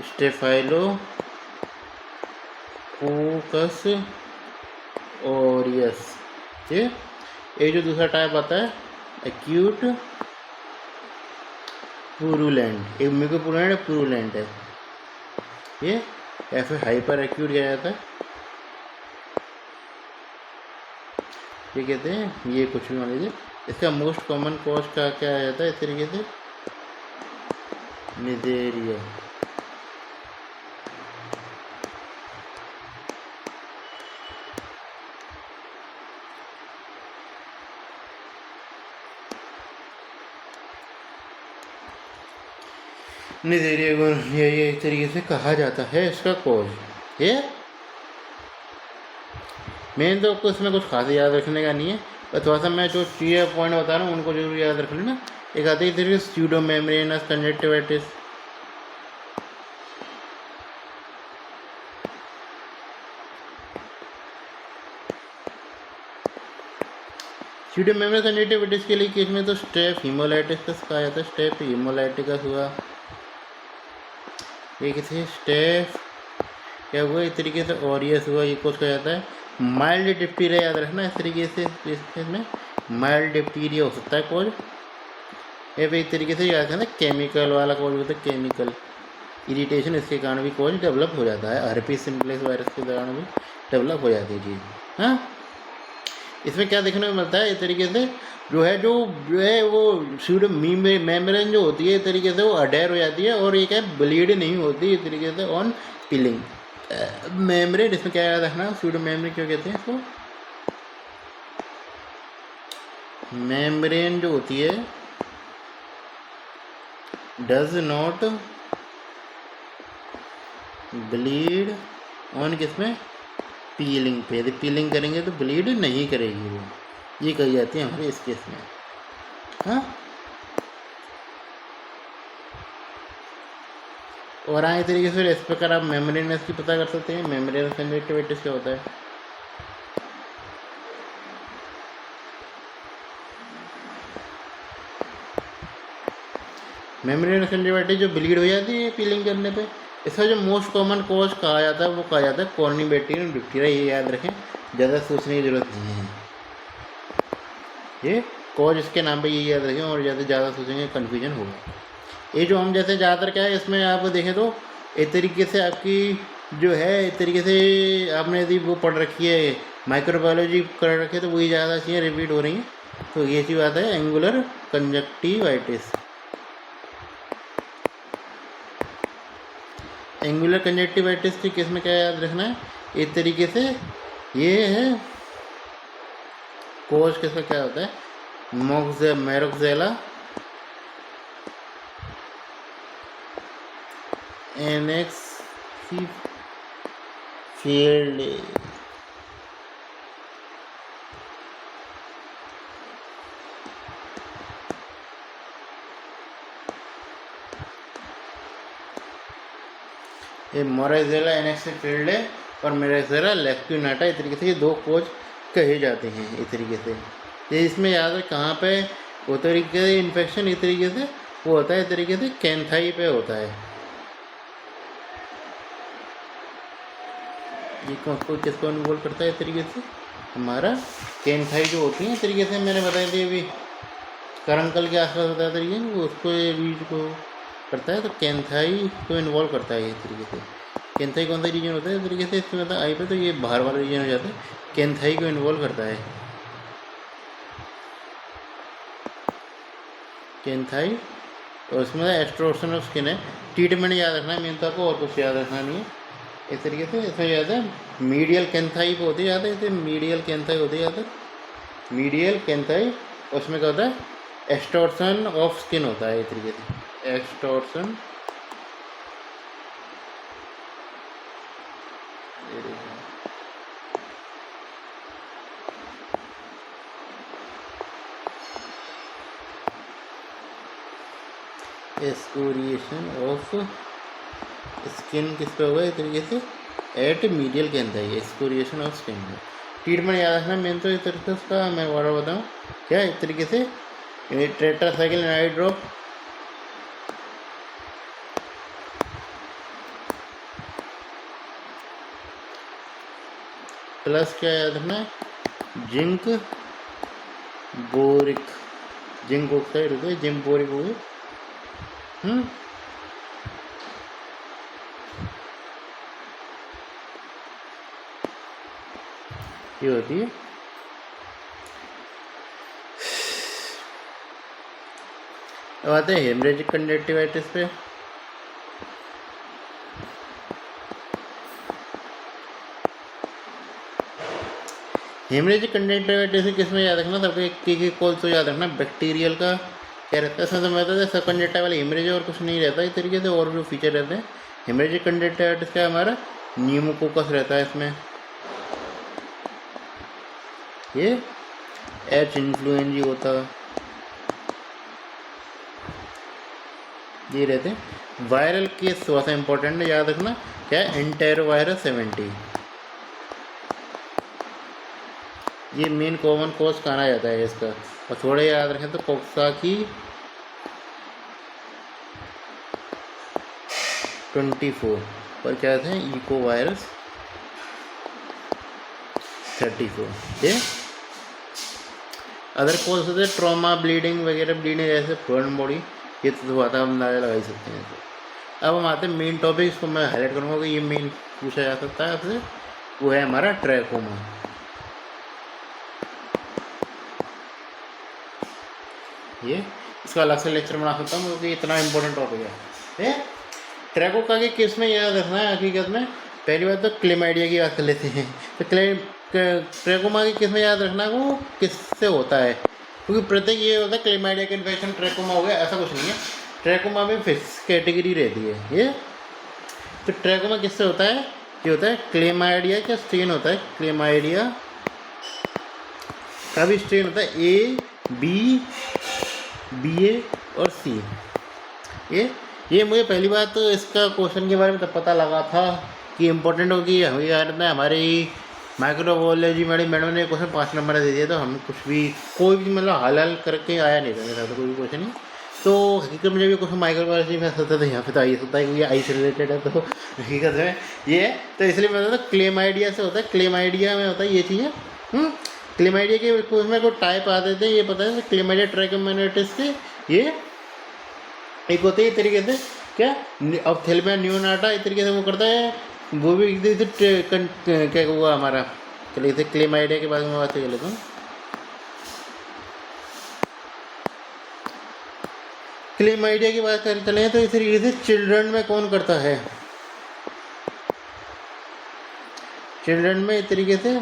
स्टेफाइलोकोकस ऑरियस। ये जो दूसरा टाइप आता है एक्यूट पुरुलेंट, एक म्यूकोपुरुलेंट पुरुलेंट है ये, या फिर हाइपर एक्यूट किया जाता है, ये कहते हैं, ये कुछ भी मान लीजिए। इसका मोस्ट कॉमन कॉज का क्या आ जाता है इस तरीके से, निजेरिया। निजेरिया को ये इस तरीके से कहा जाता है इसका कॉज। ये मेन तो आपको इसमें कुछ खास याद रखने का नहीं है, पर थोड़ा सा मैं जो चीज़ें पॉइंट बता रहा हूँ उनको जरूर याद रख लेना। एक आती है इस तरीके से pseudo membranes conjunctivitis, pseudo membranes conjunctivitis के लिए केस में तो स्टेफ हिमोलाइटिस कहा जाता है, स्टेफ हिमोलाइटिकस हुआ। एक थे स्टेफ क्या हुआ इस तरीके से ऑरियस हुआ, ये कुछ कहा जाता है। माइल्ड डिप्टीरिया याद रखना इस तरीके से, इसमें माइल्ड डिप्टीरिया हो सकता है कॉज। ये भी एक तरीके से याद रखना केमिकल वाला कॉज होता है, केमिकल इरिटेशन, इसके कारण भी कॉज डेवलप हो जाता है, हर्पीस सिम्प्लेक्स वायरस के कारण भी डेवलप हो जाती है चीज़। हाँ, इसमें क्या देखने को मिलता है इस तरीके से, जो है वो स्यूडो मेम्ब्रेन जो होती है इस तरीके से वो अडेयर हो जाती है, और ये क्या ब्लीड नहीं होती इस तरीके से ऑन पीलिंग। मेम्ब्रेन, इसमें क्या याद रखना, स्यूडो मेम्ब्रेन क्यों कहते हैं इसको, मेम्ब्रेन जो होती है डज नॉट ब्लीड ऑन किसमें, पीलिंग पे। यदि पीलिंग करेंगे तो ब्लीड नहीं करेगी वो, ये कही जाती है हमारे इस केस में। हाँ, और आए तरीके से इस प्रकार आप मेम्ब्रेनस की पता कर सकते हैं। मेम्ब्रेनस कंजक्टिवाइटिस क्या होता है, मेम्ब्रेनस कंजक्टिवाइटिस जो ब्लीड हो जाती है पीलिंग करने पे, इसका जो मोस्ट कॉमन कॉज कहा जाता है वो कहा जाता है कॉर्निबैक्टीरियम डिप्टीरिया। ये याद रखें, ज़्यादा सोचने की जरूरत नहीं है, ये कॉज इसके नाम पे ये याद रखें, और ज़्यादा सोचेंगे कन्फ्यूजन होगा। ये जो हम जैसे ज़्यादातर क्या है इसमें आप देखें तो एक तरीके से आपकी जो है इस तरीके से आपने यदि वो पढ़ रखी है माइक्रोबायोलॉजी कर रखी है तो वही ज़्यादा चीज़ें रिपीट हो रही हैं। तो ये चीज़ बात है एंगुलर कंजक्टिवाइटिस। एंगुलर कंजक्टिवाइटिस के केस में क्या याद रखना है, एक तरीके से ये है कोज किसका क्या होता है, मैरोक्सेला एनेक्सी फील्ड। ये मोराजेला एनेक्सी फील्ड है और मोराजेला लेक्यूनाटा, इस तरीके से ये दो कोज कहे जाते हैं इस तरीके से। ये इसमें याद है कहाँ पे वो तरीके से इन्फेक्शन इस तरीके से वो होता है, इस तरीके से कैंथाई पे होता है। ये को किसको इन्वॉल्व करता है इस तरीके से, हमारा कैंथाई जो होती है इस तरीके से मैंने बताई थी अभी, करंकल के आसपास होता है तरीके से, उसको ये रीज को करता है, तो कैंथाई को इन्वॉल्व करता है इस तरीके से। कैंथाई कौन सा रीजन होता है इस तरीके से, इसमें मतलब आई पे तो ये बाहर वाला रीजन हो जाता है, कैंथाई को इन्वॉल्व करता है कैंथाई। और उसमें एस्ट्रोशन ऑफ स्किन है। ट्रीटमेंट याद रखना है मेन, तो आपको और कुछ याद रखना नहीं है इस तरीके से। इसमें याद है मीडियल कैंथाई पे होती जाता है, इसे मीडियल कैंथाई होती जाता है, मीडियल कैंथाई। उसमें क्या होता है, एक्सटॉर्शन ऑफ स्किन होता है इस तरीके से, एक्सटॉर्शन एक्सकोरिएशन ऑफ स्किन किस पे होगा इस तरीके से, at medial canthi, excoriation of skin. Treatment याद रखना मेन तो इस तरीके से उसका मैं और बताऊँ क्या इस तरीके से, टेट्रासाइक्लिन आई ड्रॉप, प्लस क्या याद रखना है, जिंक बोरिक, जिंक ऑक्साइड हो गई, जिंक बोरिक हो गई, ये होती है। अब आते हैं हेमरेजिक कंजक्टिवाइटिस पे। हेमरेजिक कंजक्टिवाइटिस किस में याद रखना, सबको एक कॉल तो याद रखना, बैक्टीरियल का क्या रहता है, इसमें तो मैं तो सब कंजक्टिवाइल हेमरेज और कुछ नहीं रहता इस तरीके से, और जो फीचर रहते हैं हेमरेजिक कंजक्टिवाइटिस का हमारा न्यूमोकोकस रहता है इसमें, ये एच इन्फ्लुएंजी होता, ये रहते हैं। वायरल केस थोड़ा सा इंपॉर्टेंट है याद रखना, क्या है, एंटेरोवायरस 70, ये मेन कॉमन कॉज कहा जाता है इसका। और थोड़े याद रखें तो कोक्साकी 24 और क्या थे, इको वायरस 34। ये अदर कॉज होते हैं ट्रॉमा, ब्लीडिंग वगैरह, ब्लीडिंग जैसे फॉरेन बॉडी, ये तो आता हम अंदाजा लगा ही सकते हैं। अब हम आते हैं मेन टॉपिक, इसको मैं हाईलाइट करूँगा कि ये मेन पूछा जा सकता है आपसे, वो है हमारा ट्रैकोमा। ये इसका अलग से लेक्चर बना सकता हूँ क्योंकि इतना इंपॉर्टेंट टॉपिक है। ट्रैकोमा के केस में याद रखना है हकीकत में, पहली बात तो क्लेमाइडिया की बात कर लेते हैं। तो ट्रैकोमा के केस में याद रखना वो किससे होता है, क्योंकि प्रत्येक ये होता है क्लेमाइडिया का इन्फेक्शन ट्रैकोमा हो गया, ऐसा कुछ नहीं है। ट्रैकोमा में फिक्स कैटेगरी रहती है ये। तो ट्रैकोमा किससे होता है, ये होता है क्लेमाइडिया का स्ट्रेन होता है, क्लेमाइडिया का भी स्ट्रेन होता है, ए बी बी ए और सी। ये मुझे पहली बात तो इसका क्वेश्चन के बारे में तब पता लगा था कि इम्पोर्टेंट होगी, हमारी माइक्रोबायोलॉजी मैडम ने क्वेश्चन 5 नंबर दे दिया, तो हम कुछ भी कोई भी मतलब हल करके आया नहीं था मेरा, तो कोई भी क्वेश्चन नहीं। तो हकीकत में जब ये क्वेश्चन माइक्रोबायोलॉजी में सोचता था यहाँ पे तो आई होता है क्योंकि आई से रिलेटेड है, तो हकीकत में ये है। तो इसलिए मैं बताता क्लेमाइडिया से होता है, क्लेमाइडिया में होता है ये चीज़ें। क्लेमाइडिया के उसमें कोई टाइप आते थे ये पता है, क्लेमाइडिया ट्रैकोमाइटिस के ये एक होते हैं इस तरीके से, क्या ऑप्थेल्मिया न्यूनाटा इस तरीके से वो करता है, वो भी क्या हुआ हमारा। चलिए इसे क्लेमाइडिया के बारे में बात कर लेता हूँ। क्लेमाइडिया की बात कर चले तो इस तरीके से चिल्ड्रन में कौन करता है, चिल्ड्रन में इस तरीके से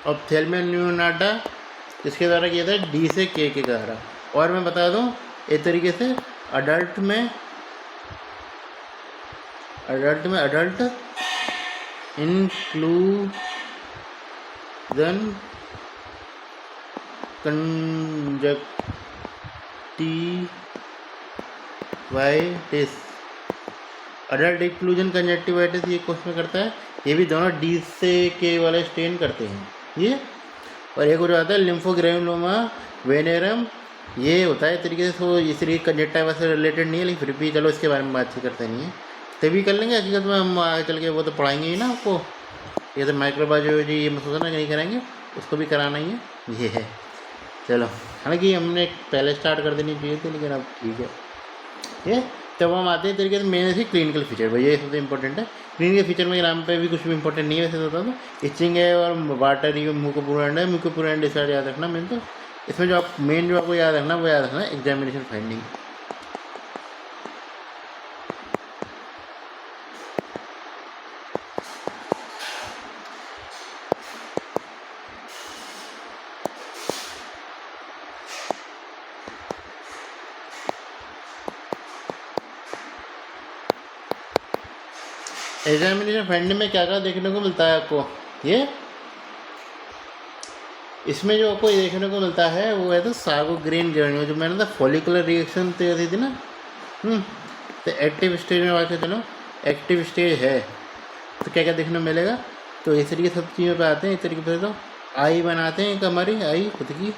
ऑप्थेल्मिया न्यूनाटा इसके द्वारा किया था डी से के द्वारा। और मैं बता दूं एक तरीके से अडल्ट में adult conjunctivitis, adult inclusion conjunctivitis ये क्वेश्चन करता है। ये भी दोनों डी से के वाले स्टेन करते हैं ये। और एक हो जाता है लिम्फोग्रेनुलोमा वेनेरम, ये होता है तरीके से, तो इसलिए कंजक्टिवा से रिलेटेड नहीं है, लेकिन फिर भी चलो इसके बारे में बातचीत करते नहीं है, तभी कर लेंगे हकीकत में, हम आगे चल के वो तो पढ़ाएंगे ही ना आपको। ये तो माइक्रोबायोलॉजी ये मैं सोचा ना नहीं कराएंगे, उसको भी कराना ही है, ये है। चलो, हालांकि हमने पहले स्टार्ट कर देनी चाहिए थी, लेकिन अब ठीक है ये। तब हम आते हैं तरीके से मेन से क्लिनिकल फीचर, भैया ये सबसे इंपॉर्टेंट है। क्लिनिकल फीचर में नाम पे भी कुछ भी इंपॉर्टेंट नहीं है वैसे होता, तो इचिंग है और वाटर ही म्यूकोपुरेंट है, म्यूकोपुरेंट डिसाइड याद रखना मेन। तो इसमें जो आप मेन जो आपको याद रखना वो याद रखना एग्जामिनेशन फाइंडिंग। एग्जामिनेशन फाइंडिंग में क्या क्या देखने को मिलता है आपको, ये इसमें जो आपको देखने को मिलता है वो है तो सागो ग्रीन जर्नी, जो मैंने था फॉलिकुलर रिएक्शन तैयार थी ना। तो एक्टिव स्टेज में बात चलो, एक्टिव स्टेज है तो क्या क्या देखने को मिलेगा। तो इस तरीके सब चीज़ों पे आते हैं, इस तरीके से तो आई बनाते हैं एक हमारी आई खुद की,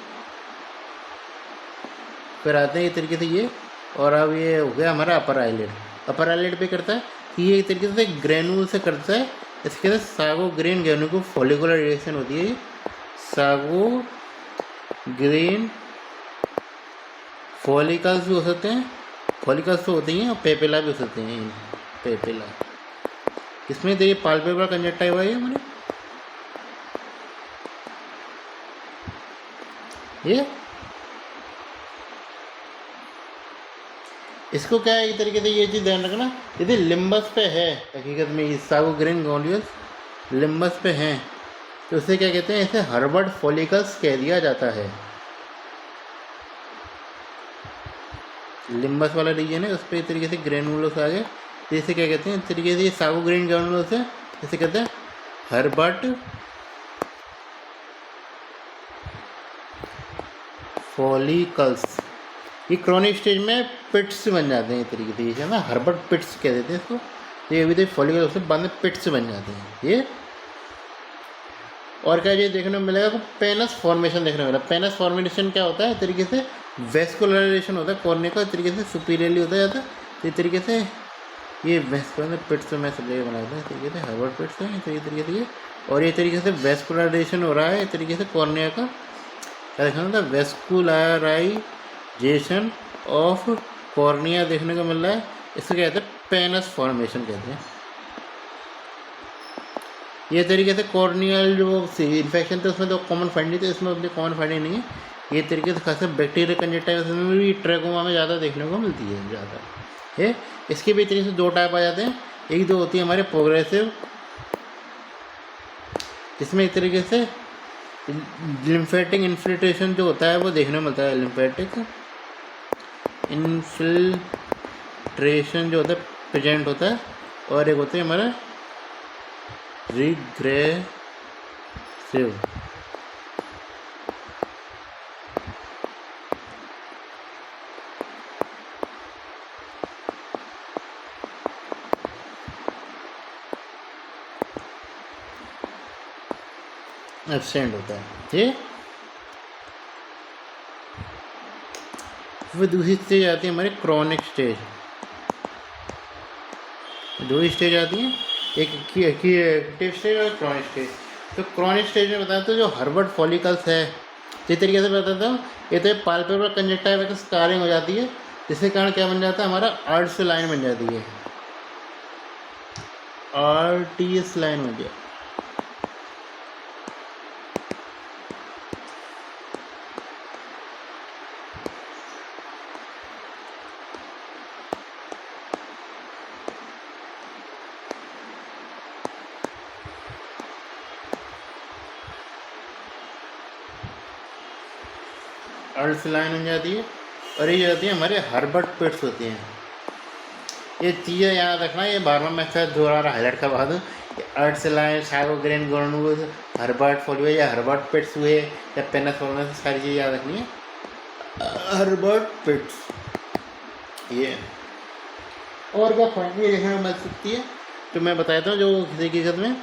फिर आते हैं इस तरीके से ये। और अब ये हो गया हमारा अपर आईलिड। अपर आईलिड पे करता है कि ये एक तरीके से ग्रेनुल से करता है, इसके अंदर सागो ग्रीन ग्रेनुल को फॉलिकुलर रिएक्शन होती है। सागो ग्रीन फॉलिकल्स भी हो सकते हैं, फॉलिकल्स तो होती हैं, और पेपेला भी हो सकते हैं। पेपेला इसमें देखिए पाल्पेबुलर कंजक्टिवा है हमारे ये। इसको क्या है एक तरीके से ये चीज़ ध्यान रखना, यदि लिम्बस पे है हकीकत में ये सागो ग्रीन ग्रेनुल्स लिम्बस पे हैं तो उसे क्या कहते हैं, इसे हर्बर्ट फॉलिकल्स कह दिया जाता है। लिम्बस वाला रीजन है उस पर इस तरीके से ग्रेनुलोस आ गए, तो इसे क्या कहते हैं इस तरीके से, ये सागो ग्रीन ग्रेनुलोस है, इसे कहते हैं हर्बर्ट फॉलिकल्स। ये क्रॉनिक स्टेज में पिट्स बन जाते हैं, इस तरीके से ये ना हर्बर्ट पिट्स कह देते हैं इसको। ये अभी तो फॉलिकल से बाद में पिट्स बन जाते हैं ये। और क्या ये देखने को मिलेगा, पेनस फॉर्मेशन देखने को मिलेगा। पेनस फॉर्मेशन क्या होता है, इस तरीके से वेस्कुलराइजेशन होता है कॉर्निया का, इस तरीके से सुपीरियरली होता जाता है। तो इस तरीके से ये वेस्कुलर पिट्स में सब जगह बनाते हैं, इस तरीके से हर्बर्ट पिट्स हैं, तो ये तरीके से ये। और ये तरीके से वेस्कुलराइजेशन हो रहा है इस तरीके से कॉर्निया का, क्या देखना था, वेस्कुलराइजेशन ऑफ कॉर्निया देखने को मिल रहा है। इसको कहते हैं पेनस फॉर्मेशन कहते हैं। ये तरीके से कॉर्नियल जो इन्फेक्शन थे उसमें तो कॉमन फाइंडिंग थी, इसमें उतनी कॉमन फाइंडिंग नहीं है। ये तरीके से खासकर बैक्टीरिया कंजक्टिवाइटिस में भी ट्रैकोमा में ज़्यादा देखने को मिलती है ज़्यादा है। इसके भी तरीके से दो टाइप आ जाते हैं, एक दो होती है हमारे प्रोग्रेसिव, जिसमें एक तरीके से लिम्फेटिक इन्फिल्ट्रेशन जो होता है वो देखने को मिलता है, लिम्फेटिक इन्फिल्ट्रेशन जो होता है प्रेजेंट होता है। और एक होते हैं हमारा रिग्रेसिव, एब्सेंट होता है ये। फिर दूसरी स्टेज आती है हमारी क्रॉनिक स्टेज। दो स्टेज आती हैं, एक एक्टिव स्टेज और क्रॉनिक स्टेज। तो क्रॉनिक स्टेज में बताया तो जो हर्बर्ट फॉलिकल्स है, जिस तरीके से बताता हूँ, ये तो पाल्पेबुलर कंजक्टिवा की स्कारिंग हो जाती है, जिसके कारण क्या बन जाता है, हमारा आर्ट्स लाइन बन जाती है, आर्टियस लाइन बन जाए। अर्थ लाइन बन जाती है। और ये जाती है हमारे हर्बर्ट पिट्स होती हैं। ये चीज़ें याद रखना, ये 12वां मैं शायद दोबारा हाईलाइट करवा दूँ। Arlt line, sago grain granules, Herbert फोलियो या हर्बर्ट पिट्स हुए या पेनस वोलनस, सारी चीज़ें याद रखनी है। हर्बर्ट पिट्स ये, और क्या फाइनली देखने को मिल सकती है तो मैं बताता हूँ। जो किसी हकीकत में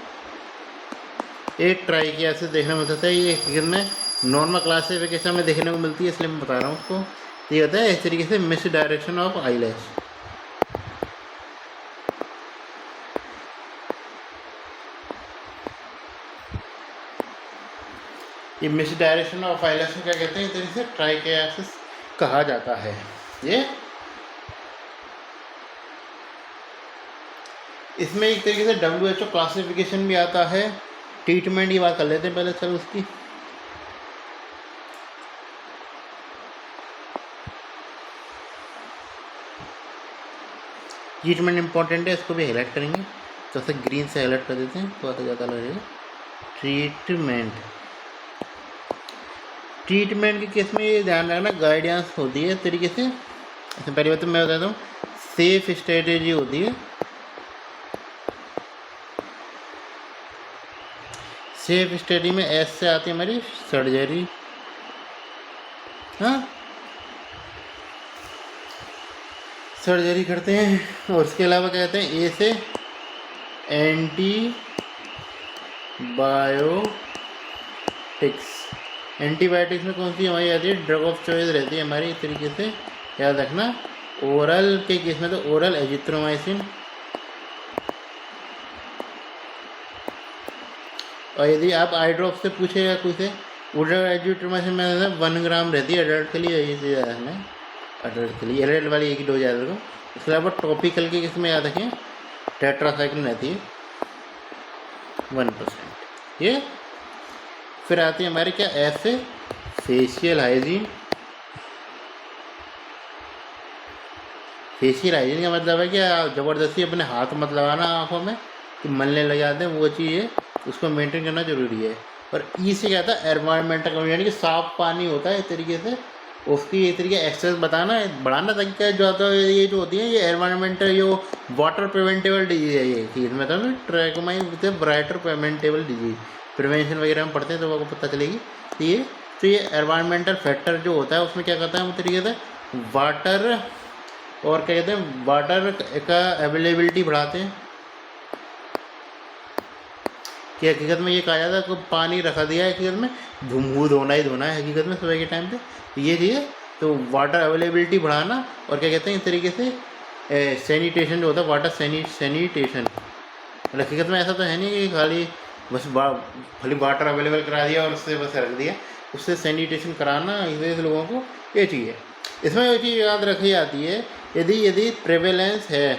एक ट्राइकियासिस देखने को मिल सकता है, ये हकीकत में नॉर्मल क्लासिफिकेशन में देखने को मिलती है, इसलिए मैं बता रहा हूँ उसको। ये होता है इस तरीके से मिस डायरेक्शन ऑफ आईलैश। ये मिस डायरेक्शन ऑफ आईलैश को क्या कहते हैं, इस तरीके से ट्राइकियासिस कहा जाता है। ये इसमें एक तरीके से WHO क्लासिफिकेशन भी आता है। ट्रीटमेंट की बात कर लेते हैं पहले चलो उसकी। ट्रीटमेंट इंपॉर्टेंट है, इसको भी हाईलाइट करेंगे, तो ऐसे ग्रीन से हाईलाइट कर देते हैं तो ज़्यादा लगेगा। ट्रीटमेंट के केस में ये ध्यान रखना गाइडेंस होती है इस तरीके से। पहली बात तो मैं बताता हूँ, सेफ स्ट्रेटेजी होती है। सेफ स्टडी में एस से आती है हमारी सर्जरी, हाँ सर्जरी करते हैं। और उसके अलावा क्या कहते हैं, ए से एंटीबायोटिक्स में कौन सी हमारी आती है, ड्रग ऑफ चॉइस रहती है हमारी इस तरीके से याद रखना। ओरल के केस में तो ओरल एजिथ्रोमाइसिन, और यदि आप आई ड्रॉप से पूछेगा कोई से, ओरल एजिथ्रोमाइसिन में 1 ग्राम रहती है अडल्ट के लिए, ये ज़्यादा है अडल्ट के लिए, एडल्ट वाली एक ही डोज याद रखो। इसके अलावा टॉपिकल के किस में याद रखें, टेट्रासाइक्लिन रहती है 1%। ये फिर आती है हमारी क्या, ऐसे फेशियल हाइजीन। फेशियल हाइजीन का मतलब है क्या, ज़बरदस्ती अपने हाथ मत लगाना आँखों में कि मलने लग जाते हैं, वो चीज़ है, उसको मेंटेन करना जरूरी है। और ई से क्या था, एनवायरमेंटल, यानी कि साफ पानी होता है इस तरीके से, उसकी ये तरीके एक्सेस बताना बढ़ाना तरीका जो आता है। ये जो होती है ये एनवायरमेंटल, जो वाटर प्रिवेंटेबल डिजीज है, ये चीज़ मतलब ट्रैकोमाइन ब्राइटर प्रिवेंटेबल डिजीज, प्रिवेंशन वगैरह हम पढ़ते हैं तो आपको पता चलेगी। तो ये एनवायरमेंटल फैक्टर जो होता है उसमें क्या करता है, वो तरीके से वाटर, और क्या कहते हैं, वाटर का अवेलेबिलिटी बढ़ाते हैं। कि हकीकत में ये कहा जाता है कि पानी रखा दिया है, हकीकत में मुँह धोना ही धोना है हकीकत में सुबह के टाइम पे, ये चीज़ है। तो वाटर अवेलेबिलिटी बढ़ाना, और क्या कहते हैं इस तरीके से सैनिटेशन जो होता है, वाटर सैनिटेशन। हकीकत में ऐसा तो है नहीं कि खाली बस खाली वाटर अवेलेबल करा दिया और उससे बस रख दिया, उससे सैनिटेशन कराना इस लोगों को, ये चीज़ है। इसमें ये चीज़ याद रखी जाती है, यदि प्रेवेलेंस है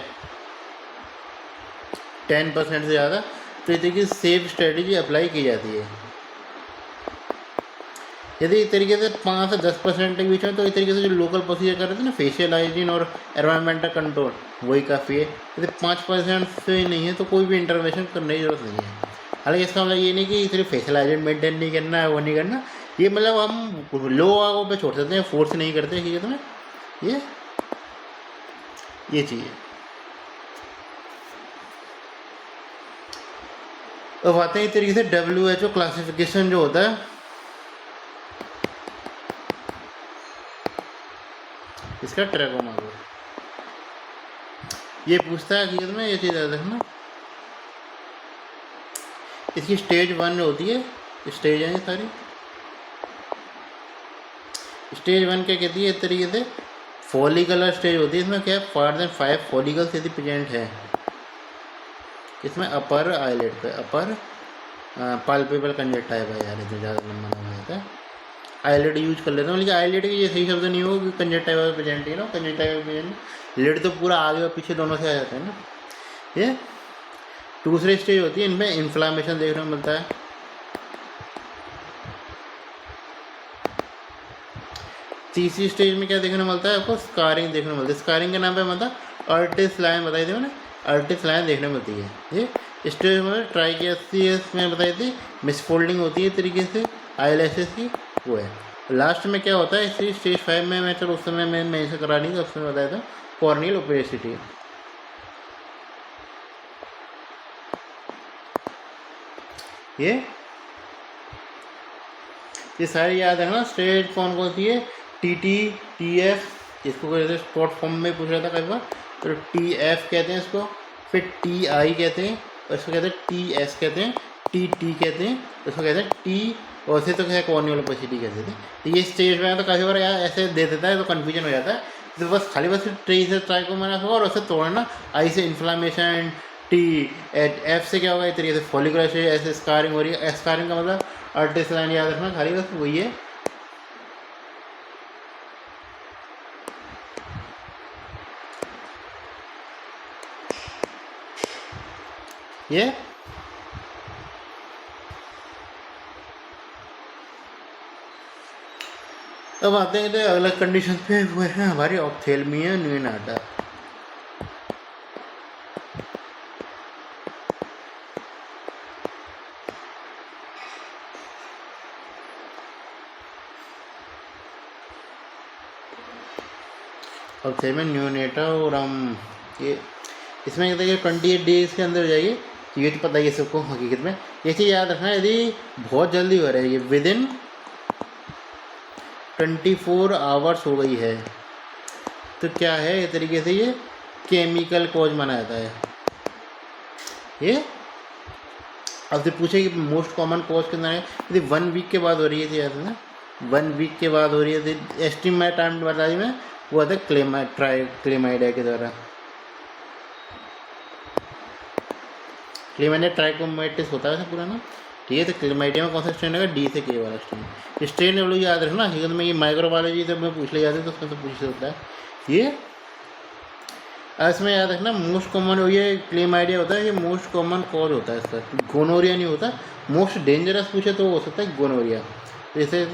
10% से ज़्यादा, तो इस तरीके से सेफ स्ट्रेटजी अप्लाई की जाती है। यदि इस तरीके से 5 से 10% के बीच में, तो इस तरीके से जो लोकल प्रोसीजर कर रहे थे ना, फेशियल हाइजीन और एनवायरमेंटल कंट्रोल, वही काफ़ी है। यदि 5% से नहीं है तो कोई भी इंटरवेंशन करने की जरूरत नहीं है। हालांकि इसका मतलब ये नहीं कि सिर्फ फेशियल हाइजीन मेंटेन नहीं करना है, वो नहीं करना, ये मतलब हम लोगों पे छोड़ सकते हैं, फोर्स नहीं करते हकीकत में, ये चीज़ है। अब आते हैं इस तरीके से WHO क्लासिफिकेशन जो होता है, इसका ट्रैकोमा को ये पूछता है हकीकत में, ये चीज़ याद रखना। इसकी स्टेज 1 होती है, स्टेज है सारी। स्टेज 1 क्या कहती है, इस तरीके से फॉलिकुलर स्टेज होती है। इसमें क्या है, 4 से 5 फॉलिकल्स यदि प्रेजेंट है इसमें अपर आईलेट पे, अपर पाल्पेबल कंजक्टाइवा है यार, इसमें ज़्यादा लंबा नाम रहता है, आईलेट यूज कर लेता हूँ, लेकिन आईलेट की ये सही शब्द नहीं हो कि कंजक्टाइवा प्रेजेंट है ना, कंजक्टाइवा प्रेजेंट, लिड तो पूरा आगे और पीछे दोनों से आ जाता है ना। ये दूसरी स्टेज होती है, इनमें इन्फ्लामेशन देखने को मिलता है। तीसरी स्टेज में क्या देखने को मिलता है आपको, स्कारिंग देखने को मिलता है। स्कारिंग के नाम पे मतलब अर्टिस लाइन बताई थी मैंने, अर्टिस लाइन देखने को मिलती है। ये स्टेज में ट्राइकियासिस में बताई थी, मिसफोल्डिंग होती है तरीके से आईलैशेस की, वो है। लास्ट में क्या होता है, इसी स्टेज 5 में मैं चलो उस समय मैं इसे करा नहीं था, उस समय बताया था कॉर्नियल ओपेसिटी। ये ये सारी याद रखना। स्टेज कौन कौन सी है? टी टी, टी एफ, इसको कहते हैं शॉर्ट फॉर्म में पूछ रहा था कई बार, तो टी एफ कहते हैं इसको, फिर टी आई कहते हैं, और इसको कहते हैं टी एस कहते हैं, टी टी कहते हैं, इसको कहते हैं टी, और से तो क्या कॉर्नियोलोपेसिटी कहते थे। तो ये स्टेज में तो काफ़ी बार यार ऐसे दे देता है तो कन्फ्यूजन हो जाता है। तो बस खाली बस ट्री से ट्राइकोमोनास होगा और उसे तोड़ना। आई से इन्फ्लामेशन, टी एफ से क्या होगा इस तरीके से फॉलिकुलर से ऐसे स्कारिंग हो रही है। स्कारिंग का मतलब आर्टिस्ट लाइन याद रखना, खाली बस वही है। ये अब आते हैं तो अगला कंडीशन पे, वो है हमारी ऑप्थेल्मिया न्यूनाटा। ऑप्थेल्मिया न्यूनाटा और हम ये इसमें कहते हैं 28 डेज के अंदर हो जाएगी। तो ये तो पता ही है सबको हकीकत में। ये चीज़ याद रखना, यदि बहुत जल्दी हो रहा है, ये विद इन 24 आवर्स हो गई है तो क्या है, इस तरीके से ये केमिकल कॉज माना जाता है। ये अब से पूछे कि मोस्ट कॉमन कॉज कितना है, यदि 1 वीक के बाद हो रही है, याद है ना, 1 वीक के बाद हो रही है तो एस्टिमेट टाइम बता दी मैं, वो आता है क्लेमाइडिया के द्वारा। क्लेमाइडिया ट्राइकोमाइटिस होता है पूरा ना, ठीक है। तो क्लेमाइडिया में कौन सा स्ट्रेन है? डी से के वाला स्ट्रेन। स्ट्रेन लोग याद रखना, हकीकत में ये माइक्रोबायोलॉजी से मैं पूछ ले जाते तो उसमें तो पूछ सकता है ये। इसमें याद रखना मोस्ट कॉमन ये क्लेमाइडिया होता है, ये मोस्ट कॉमन कॉज होता है इसका, गोनोरिया नहीं होता। मोस्ट डेंजरस पूछे तो हो सकता है गोनोरिया। जैसे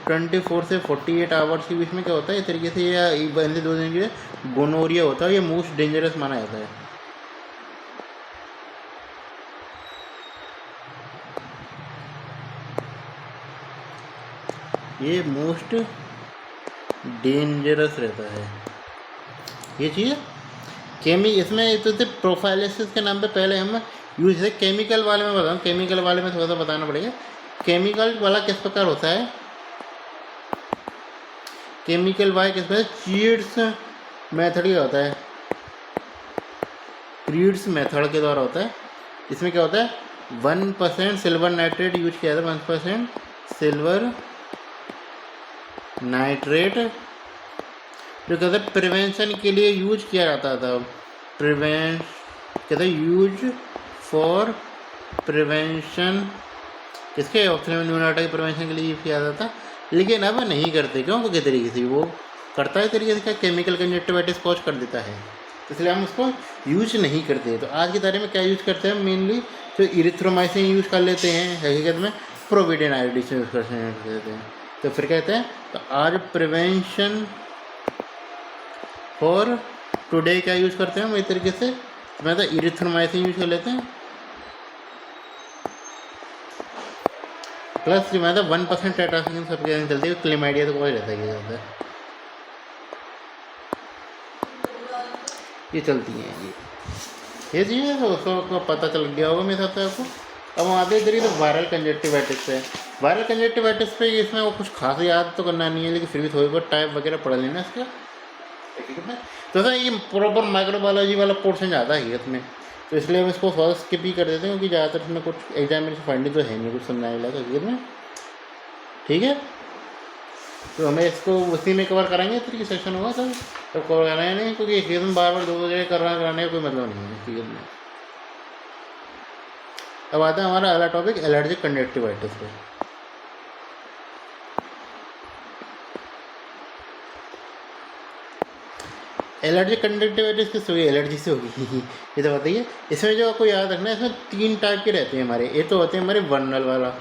24 से 48 आवर्स के बीच में क्या होता है, इस तरीके से ये 2 दिन के लिए गोनोरिया होता है, ये मोस्ट डेंजरस माना जाता है। ये मोस्ट डेंजरस रहता है ये चीज़। इसमें तो प्रोफाइलिसिस के नाम पे पहले हम यूज है। केमिकल वाले में बताऊँ, केमिकल वाले में थोड़ा सा बताना पड़ेगा। केमिकल वाला किस प्रकार होता है, केमिकल वाला किस प्रकार चीड्स मेथड का होता है, क्रीड्स मेथड के द्वारा होता है। इसमें क्या होता है, 1% सिल्वर नाइट्रेट यूज किया जाता है, 1% सिल्वर नाइट्रेट, जो कहते हैं प्रिवेंशन के लिए यूज किया जाता था। कहते हैं यूज फॉर प्रिवेंशन, किसके? ऑप्थेल्मिया न्यूनाटा के प्रिवेंशन के लिए यूज किया जाता था। लेकिन अब नहीं करते, क्यों? किस तरीके से वो करता है, तरीके से क्या केमिकल कंजक्टिवाइटिस कॉज कर देता है, इसलिए हम उसको यूज नहीं करते। तो आज की तारीख में क्या यूज करते हैं, मेनली तो इरिथ्रोमाइसिन यूज कर लेते हैं, हकीकत में प्रोविडेन आयोडीन यूज करते हैं। तो फिर कहते हैं तो आज प्रिवेंशन फॉर टुडे क्या यूज़ करते हैं हम इस तरीके से, मैं तो इरिथ्रोमाइसिन यूज कर लेते हैं, प्लस मैं तो 1% टेट्रासाइक्लिन सबके चलती है। क्लेमाइडिया तो कोई रहता है, ये चलती हैं ये चीज़ है। उसको पता चल गया होगा मेरे हिसाब से आपको। अब हम आते इधर तो वायरल कंजक्टिवाइटिस पे। वायरल कंजक्टिवाइटिस पे इसमें वो कुछ खास याद तो करना नहीं है, लेकिन फिर भी थोड़ी बहुत टाइप वगैरह पढ़ लेना इसका, ठीक है। तो सर ये प्रॉपर माइक्रोबायोलॉजी वाला पोर्शन ज़्यादा है इसमें, तो इसलिए हम इसको थोड़ा स्किप ही कर देते हैं, क्योंकि ज़्यादातर इसमें कुछ एग्जाम में फाइंडिंग तो है नहीं, कुछ समझाने लगा हकीकत में, ठीक है। तो हमें इसको उसी में कवर कराएंगे, इस तरीके सेशन होगा सर, तो कवर कराएंगे नहीं, क्योंकि एक में बार बार 2 जगह कराने का कोई मतलब नहीं है हकीकत में। अब आता है हमारा अगला टॉपिक, एलर्जिक कंजक्टिवाइटिस पे। एलर्जिक कंजक्टिवाइटिस किस होगी, एलर्जी से होगी ये तो बताइए। इसमें जो आपको याद रखना है, इसमें 3 टाइप के रहते हैं हमारे। ये तो होते हैं हमारे वर्नल वाला,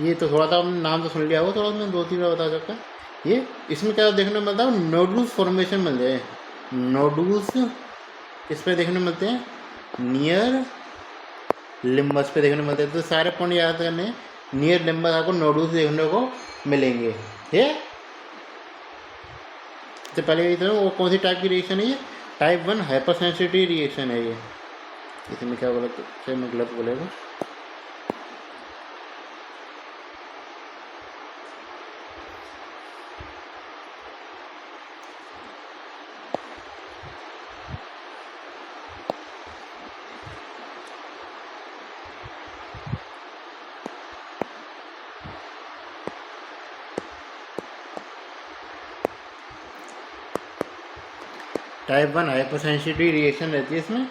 ये तो थोड़ा सा नाम तो सुन लिया होगा, थोड़ा मैं 2-3 बार बता सकता ये। इसमें क्या देखने को मिलता है, नोडुल्स फॉर्मेशन मिलते हैं। नोडुल्स किस पे देखने को मिलते हैं, नियर लिम्बस पे देखने को मिलते हैं। तो सारे पॉइंट याद करने, नियर लिम्बस आपको नोडुल्स देखने को मिलेंगे, ठीक है। सबसे पहले ये तो वो कौन सी टाइप की रिएक्शन है ये? टाइप 1 हाइपर सेंसिटिव रिएक्शन है ये। इसमें क्या बोला तो मैं गलत बोलेगा। टाइप 1 हाइपर सेंसिटिव रिएक्शन रहती है इसमें।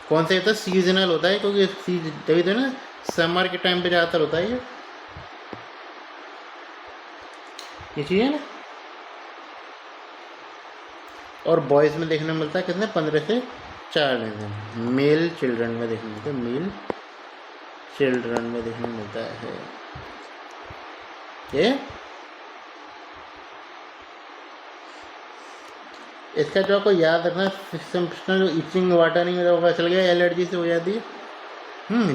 कौन सा होता है? सीजनल होता है, क्योंकि तभी तो ना समर के टाइम पे ज़्यादातर होता है ये चीज़ है ना। और बॉयज़ में देखने को मिलता है कितने? 15 से 4 दिन। मेल चिल्ड्रन में देखने को मिलता है, मेल चिल्ड्रन में देखने को मिलता है ये। इसका जो आपको याद रखना, जो इचिंग वाटरिंग में पता चल गया एलर्जी से हो जाती है।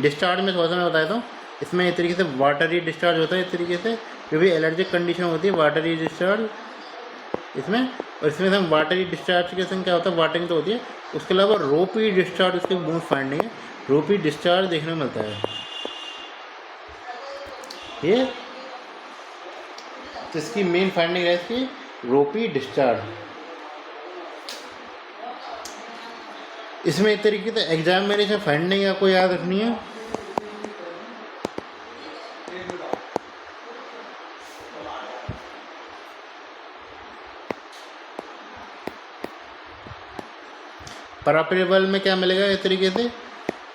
डिस्चार्ज में थोड़ा सा मैं बताया था, इसमें इस तरीके से वाटरी डिस्चार्ज होता है, इस तरीके से जो भी एलर्जिक कंडीशन होती है वाटरी डिस्चार्ज इसमें। और इसमें हम वाटरी डिस्चार्ज के संग क्या होता है? वाटरिंग तो होती है, उसके अलावा रोपी डिस्चार्ज उसके मोस्ट फाइंडिंग है। रोपी डिस्चार्ज देखने को मिलता है ये। तो इसकी मेन फाइंडिंग है इसकी रोपी डिस्चार्ज। इसमें एक तरीके से एग्जाम में से फाइंडिंग आपको याद रखनी है। परापरेबल में क्या मिलेगा? इस तरीके से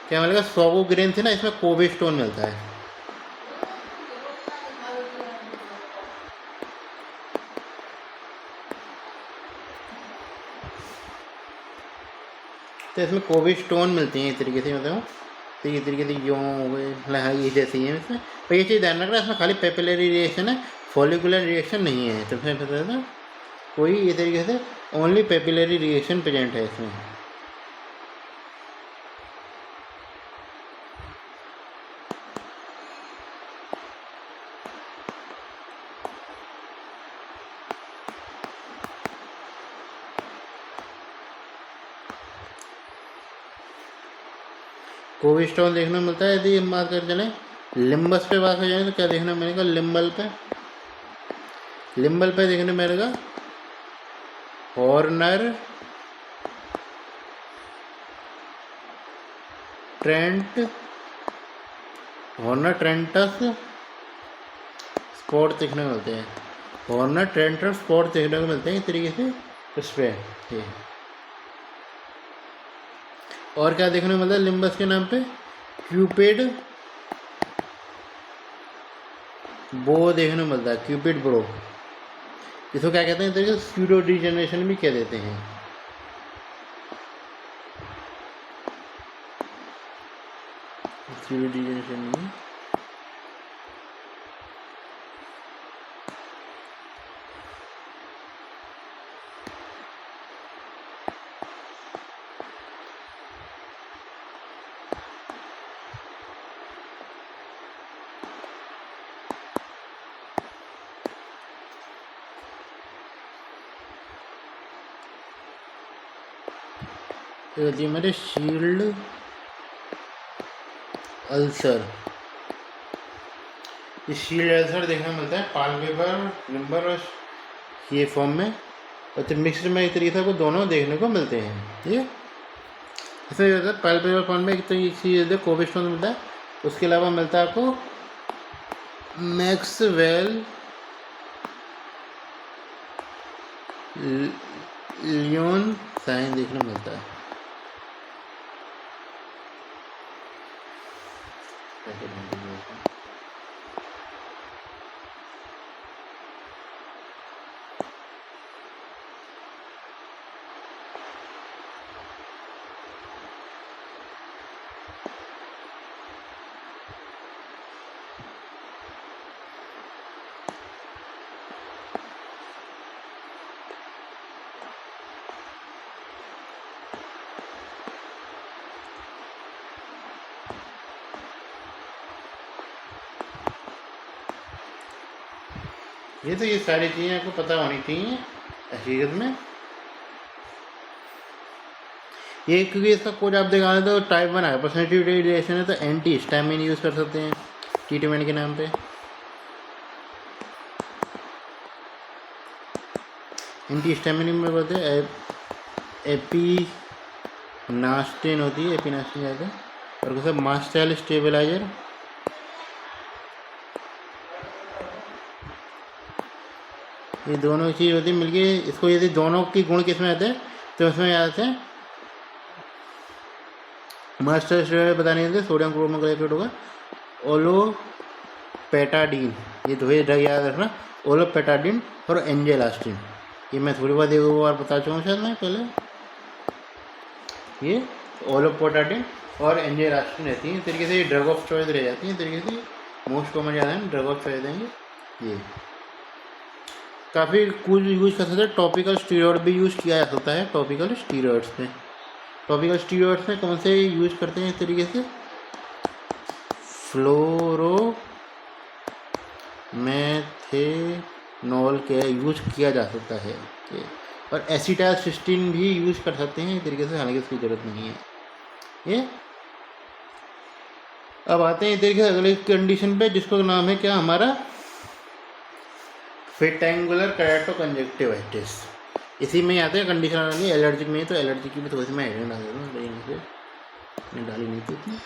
क्या मिलेगा? 100 ग्रेन से ना इसमें कोविस्टोन मिलता है। तो इसमें कोविस्टोन मिलती हैं इस तरीके से, मतलब तो ये तरीके से यूँ हो गए, मतलब हाँ ये जैसे ही है इसमें। पर ये चीज़ ध्यान रखना, इसमें खाली पेपिलरी रिएक्शन है, फॉलिकुलर रिएक्शन नहीं है। तो फिर पता था कोई ये तरीके से ओनली पेपिलरी रिएक्शन प्रेजेंट है इसमें। कोविस्टोन देखने को मिलता है। यदि हम बात कर चलें लिम्बस पे बात कर जाए तो क्या देखने मिलेगा? लिम्बल पे देखने मिलेगा हॉर्नर ट्रेंटस स्पॉट देखने को मिलते हैं। हॉर्नर ट्रेंटस स्पॉट देखने को मिलते हैं इस तरीके से उस पर ये। और क्या देखने को मिलता है लिम्बस के नाम पे? क्यूपिड बो देखने को मिलता है, क्यूपिड ब्रो। इसको क्या कहते हैं? इस तरीके से स्यूडो डिजेनरेशन भी कह देते हैं। स्यूडो डिजेनरेशन नहीं, तो होती है हमारे शील्ड अल्सर। ये शील्ड अल्सर देखने को मिलता है पाल्पेबर नंबर ये फॉर्म में, और तो मिक्सड में इस तरीके से आपको दोनों देखने को मिलते हैं। ठीक है, इसमें जो होता है पाल्पेबर फॉर्म में एक तो ये चीज़ कोविस्टोन मिलता है, उसके अलावा मिलता है आपको मैक्सवेल लियोन साइन देखने को मिलता है। ये तो ये सारी चीज़ें आपको पता होनी चाहिए। हकीकत में ये, क्योंकि इसका कोड आप देखा तो टाइप 1 हाइपरसेंसिटिव रिएक्शन है, तो एंटी हिस्टामिन यूज़ कर सकते हैं ट्रीटमेंट के नाम पे। एंटी हिस्टामिन में बोलते हैं एपिनास्टिन होती है, एपिनास्टिन ज़्यादा, और कैसा मास्ट सेल स्टेबलाइजर। ये दोनों चीज़ होती है मिलके, इसको यदि दोनों की गुण किस में आते हैं तो उसमें आते हैं मास्टर स्टेरॉइड पता नहीं देते, सोडियम क्रोमोग्लाइकेट होगा, ओलोपेटाडीन, ये दो ही ड्रग याद रखना, ओलोपेटाडीन और एंजेलास्टिन। ये मैं थोड़ी बहुत एक बार बता चुका हूँ शायद मैं पहले। ये ओलोपेटाडीन और एंजेलास्टिन रहती है, इस तरीके से ये ड्रग ऑफ चॉइस रह जाती है, इस तरीके से मोस्ट कॉमन ज़्यादा है ड्रग ऑफ चॉइस देंगे। ये काफ़ी कुछ यूज़ कर सकते हैं, टॉपिकल स्टीरॉयड भी यूज़ किया जा सकता है टॉपिकल स्टीरॉयड्स में। टॉपिकल स्टीरॉयड्स में कौन से यूज़ करते हैं इस तरीके से, फ्लोरोमेथेनॉल के यूज़ किया जा सकता है, और एसिटाइलसिस्टीन भी यूज़ कर सकते हैं इस तरीके से, हालांकि उसकी ज़रूरत नहीं है ये। अब आते हैं इस तरीके से अगले कंडीशन पे, जिसको नाम है क्या हमारा, रेक्टेंगुलर केराटोकंजक्टिवाइटिस। इसी में आते हैं कंडीशन आनी एलर्जिक में, तो एलर्जी की भी थोड़ी सी मैं हेडलाइन डाल देता हूँ, लेकिन इसे मैंने डाली नहीं थी इतनी।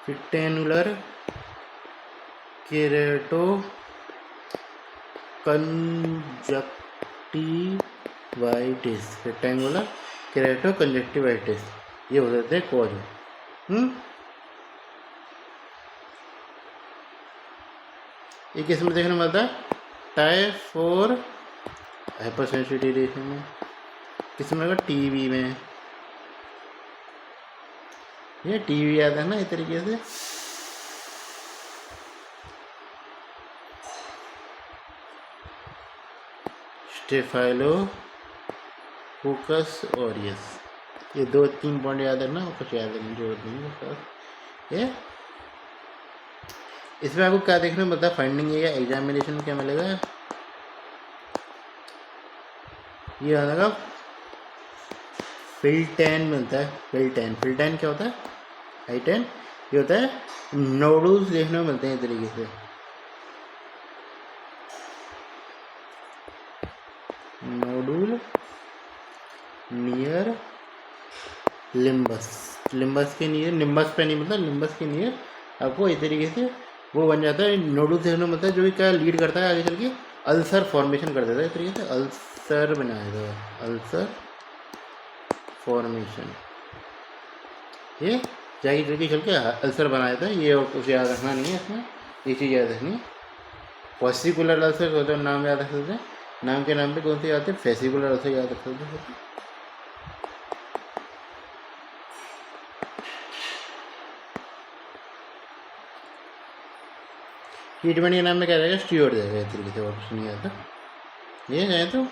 रेक्टेंगुलर केराटोकंजक्टिवाइटिस, रेक्टेंगुलर केराटोकंजक्टिवाइटिस ये हो जाते हैं कॉज। ये किस में देखने मिलता है, टाइप 4 हाइपरसेंसिटिव देखने में, किस में, टीबी में। ये टीवी याद है ना इस तरीके से, स्टेफाइलोकोकस ऑरियस, ये 2-3 पॉइंट याद है ना, कुछ याद नहीं, जरूरत नहीं है। ये इसमें आपको क्या देखने में मिलता है, फाइंडिंग या एग्जामिनेशन क्या मिलेगा, ये आएगा फिल्टैन मिलता है, फिल्टैन क्या होता है, हाइटेन, ये होता है नोडल्स देखने में मिलते हैं इस तरीके से, नोडुल नियर लिम्बस, लिम्बस के नियर, निम्बस पे नहीं मिलता, लिम्बस के नियर आपको इस तरीके से वो बन जाता है, नोडुल देखने में मिलता है, जो कि क्या लीड करता है आगे चल के अल्सर फॉर्मेशन कर देता है, इस तरीके से अल्सर बनाएगा, अल्सर फॉर्मेशन, ये जाएगी जल्दी चल के अल्सर बनाया था। ये और कुछ याद रखना नहीं है इसमें, ये चीज़ याद रखनी है। फेसिकुलर अल्सर होता है, नाम याद रख सकते हैं, नाम के नाम पे कौन से याद है, फेसिकुलर अल्सर याद रख सकते हैं। ट्रीटमेंट के नाम में क्या रहेगा, स्टीरॉयड जाएगा इस तरीके से, वापस नहीं आता ये जाए तो।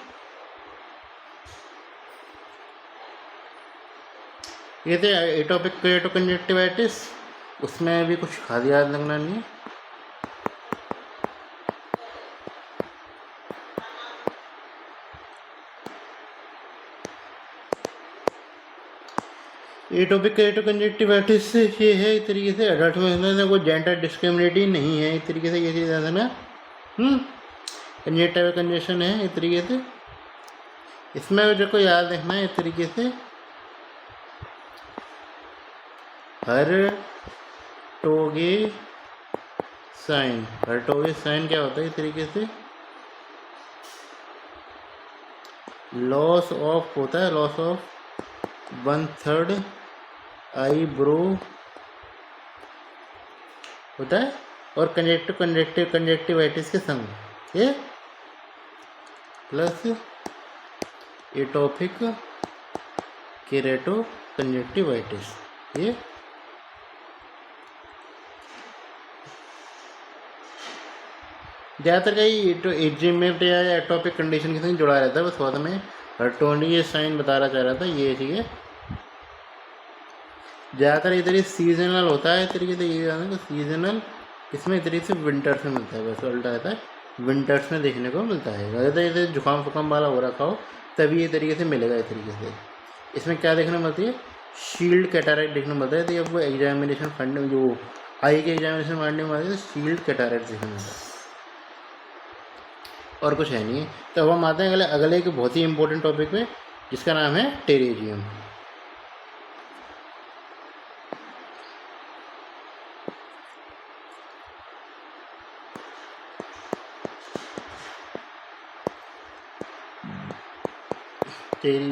ये थे एटोपिक केराटोकंजक्टिवाइटिस, उसमें भी कुछ खास याद लगना नहीं है। एटोपिक केराटोकंजक्टिवाइटिस ये है इस तरीके से, एडल्ट में कोई जेंडर डिस्क्रिमिनेटिंग नहीं है इस तरीके से, ये चीज़ याद है ना। कंजेक्टिव कंजेशन है इस तरीके से। इसमें जो को याद रखना है इस तरीके से, हर टोगे साइन, हर टोगे साइन क्या होता है इस तरीके से, लॉस ऑफ होता है, लॉस ऑफ 1/3 आईब्रो होता है, और कंजेक्टिवाइटिस के संग ये प्लस एटोपिक केरेटो कंजेक्टिवाइटिस। ये ज़्यादातर कहीं तो एजिमेट या एटोपिक कंडीशन के साथ जुड़ा रहता है, बस बाद में हर्टोनी ये साइन बताना चाह रहा था, ये ठीक है। ज़्यादातर इधर ही सीजनल होता है इस तरीके से, ये जाना कि सीजनल इसमें इस तरीके से विंटर्स में मिलता है, बस उल्टा रहता है, विंटर्स में देखने को मिलता है। ज़्यादातर इधर जुकाम फुकाम वाला हो रखा हो तभी ये तरीके से मिलेगा इस तरीके से। इसमें क्या देखने को मिलती है, शील्ड कैटारेक्ट देखने को मिलता है। तो ये वो एग्जामिनेशन फंड जो आई के एग्जामिनेशन मारने में आती है, शील्ड कैटारेक्ट देखने को मिलता है, और कुछ है नहीं है। तो अब हम आते हैं अगले एक बहुत ही इंपॉर्टेंट टॉपिक पे, जिसका नाम है टेरेजियम। टेरी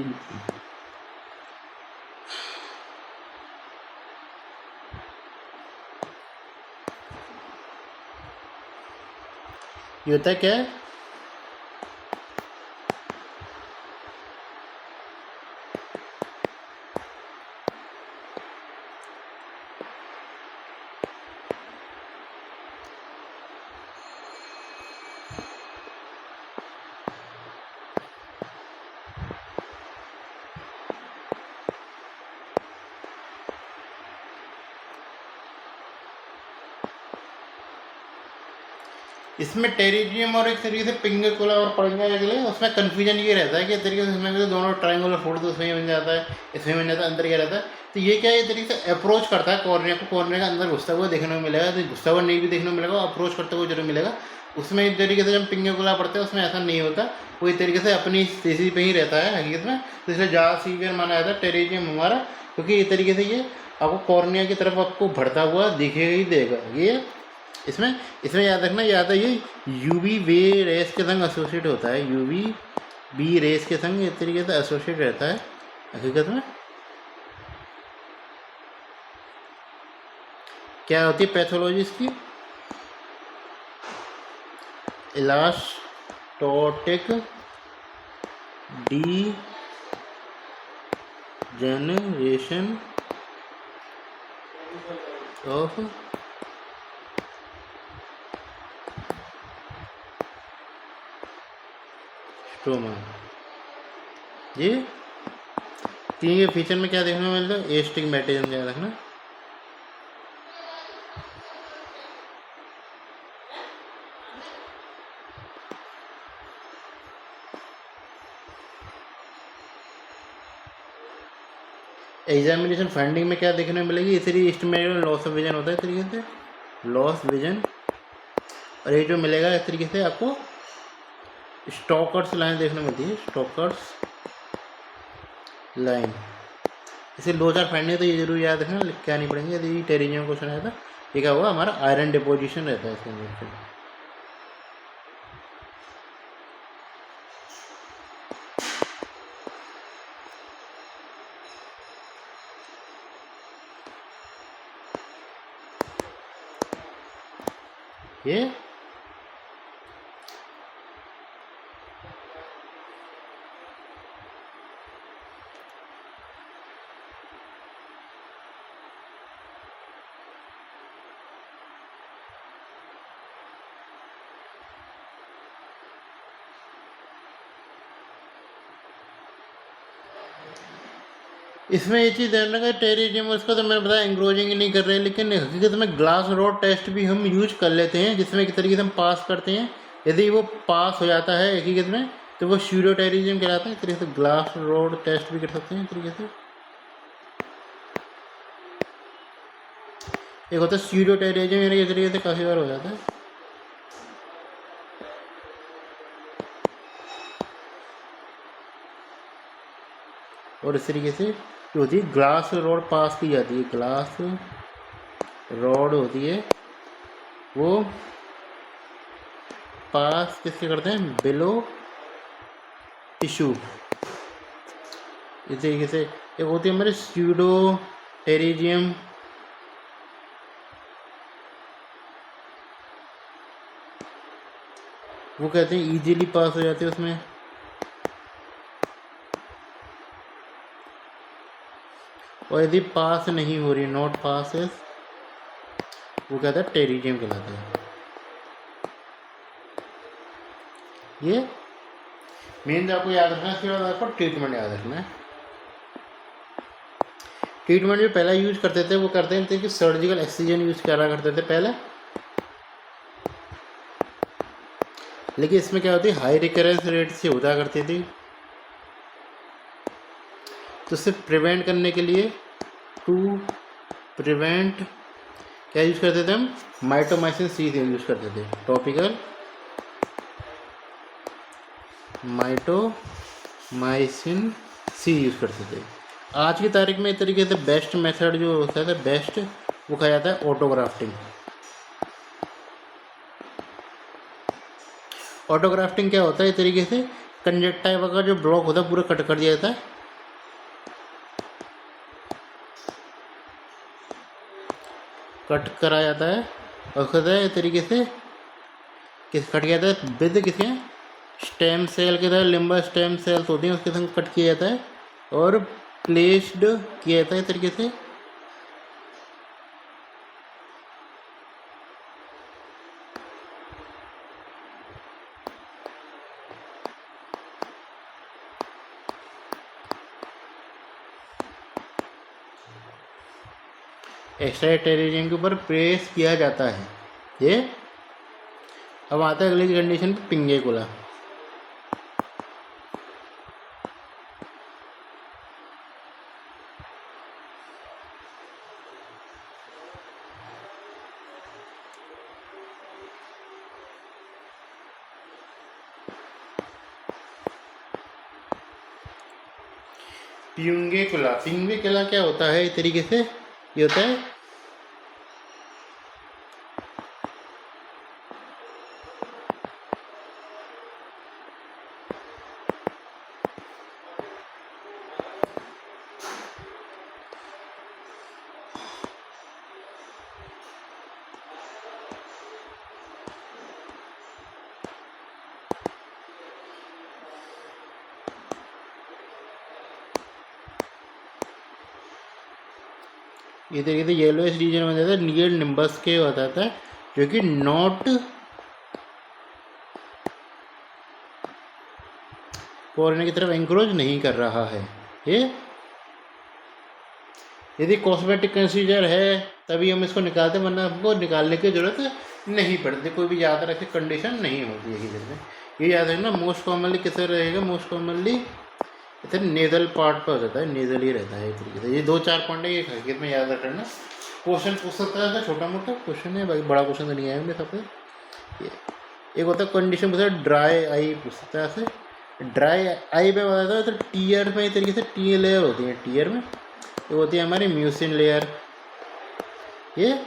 ये होता है क्या है, इसमें टेरिजियम और एक तरीके से पिंगकुला और पड़ंगा अगले, उसमें कन्फ्यूजन ये रहता है कि तरीके से इसमें तो दोनों ट्रायंगुलर फोल्ड तो उसमें बन जाता है, इसमें बन जाता है, अंदर क्या रहता है। तो ये क्या है, तरीके से अप्रोच करता है कॉर्निया को, कॉर्निया का अंदर घुसता हुआ देखने को मिलेगा, तो घुसता हुआ नहीं भी देखने को मिलेगा, अप्रोच करते हुए जरूर मिलेगा। उसमें एक तरीके से जब पिंगकुला पड़ते हैं उसमें ऐसा नहीं होता, वो एक तरीके से अपनी स्थिति पे ही रहता है हकीकत में। तो इसलिए ज़्यादा सीवियर माना जाता है टेरिजियम हमारा, क्योंकि इस तरीके से ये आपको कॉर्निया की तरफ आपको बढ़ता हुआ दिखेगा ही देगा। ये इसमें इसमें याद रखना, याद है ये यूवी वे रेस के संग एसोसिएट होता है, यूवी बी रेस के संग इस तरीके से एसोसिएट रहता है हकीकत में। क्या होती है पैथोलॉजी इसकी, इलास्टोटिक डीजेनरेशन ऑफ स्टोमा। ये तीन के फीचर में क्या देखने को मिलता है, एस्टिग्मेटिज्म याद रखना। एग्जामिनेशन फाइंडिंग में क्या देखने को मिलेगी, इसलिए एस्टिमेटेड लॉस ऑफ विजन होता है इस तरीके से, लॉस विजन। और ये जो मिलेगा इस तरीके से आपको स्टॉकर्स लाइन देखने मिलती है, स्टॉकर्स लाइन। इसे 2-4 फाइंडिंग तो ये जरूर याद रखना, लिख के आनी पड़ेंगे। यदि टेरिजियम क्वेश्चन आया था, ये क्या हुआ, हमारा आयरन डिपोजिशन रहता है इसके अंदर। ये इसमें ये चीज़ ध्यान रखा, टेरिजियम उसका तो मैंने बताया एंग्रोजिंग नहीं कर रहे हैं, लेकिन हकीकत में ग्लास रॉड टेस्ट भी हम यूज कर लेते हैं, जिसमें एक तरीके से हम पास करते हैं। यदि वो पास हो जाता है हकीकत में, तो वो स्यूडो टेरिजियम कहलाता है। इस तरीके से ग्लास रॉड टेस्ट भी कर सकते हैं इस तरीके से। एक होता है स्यूडो टेरिजियम, यानी इस तरीके से काफ़ी बार हो जाता है। और इस तरीके से जो होती है ग्लास रॉड पास की जाती है, ग्लास रॉड होती है वो पास किसके करते हैं, बिलो टिश्यू। इस तरीके से एक होती है हमारे स्यूडो टेरिजियम, वो कहते हैं इजीली पास हो जाते हैं उसमें। और यदि पास नहीं हो रही, नॉट पास, वो कहता है टेरिजियम कहलाता है। ये मेन आपको याद रखना है। इसके बाद आपको ट्रीटमेंट याद रखना है। ट्रीटमेंट जो पहला यूज करते थे वो करते थे कि सर्जिकल एक्सीजन यूज करा करते थे पहले, लेकिन इसमें क्या होती है हाई रिकरेंस रेट से होता करती थी। तो उसे प्रिवेंट करने के लिए, टू प्रिवेंट, क्या यूज करते थे हम, माइटोमाइसिन सी यूज करते थे, टॉपिकल माइटोमाइसिन सी यूज करते थे। आज की तारीख में इस तरीके से बेस्ट मेथड जो होता है, बेस्ट वो कहा जाता है ऑटोग्राफ्टिंग। ऑटोग्राफ्टिंग क्या होता है, इस तरीके से कंजक्टाइवा का जो ब्लॉक होता है पूरा कट कर दिया जाता है, कट करा जाता है और कहता है इस तरीके से किस कट किया जाता है विद किसके स्टेम सेल के तरह, लिम्बा स्टेम सेल्स होती हैं उसके संग कट किया जाता है और प्लेस्ड किया जाता है इस तरीके से। एक्स्ट्रा टेरिजियम के ऊपर प्रेस किया जाता है ये। अब आता है अगली कंडीशन पे, पिंगेकुला। पिंगेकुला, पिंगेकुला क्या होता है, इस तरीके से ये होता है ये तरीके से येलोइश रीजन बन जाता है, नियर निम्बस के हो जाता है, जो कि नॉट कोरोना की तरफ एंक्रोच नहीं कर रहा है। ये यदि कॉस्मेटिक कंसीजर है तभी हम इसको निकालते हैं, वरना हमको निकालने की ज़रूरत नहीं पड़ती, कोई भी ज़्यादा ऐसी कंडीशन नहीं होती है किसी में। ये याद रखना, मोस्ट कॉमनली किससे रहेगा, मोस्ट कॉमनली इधर नेजल पार्ट पर हो जाता है, नेजल ही रहता है इस तरीके से। ये 2-4 पॉइंट है, ये हकीकत में याद रखना। क्वेश्चन पूछ सकता है, छोटा मोटा क्वेश्चन है भाई, बड़ा क्वेश्चन तो नहीं आया मेरे सब पे। एक होता है कंडीशन पूछता है ड्राई आई, पूछ सकता है ऐसे। ड्राई आई पे बताता है तो टीयर में इस तरीके से टी लेयर होती है, टीयर में एक होती है हमारी म्यूसिन लेयर, ये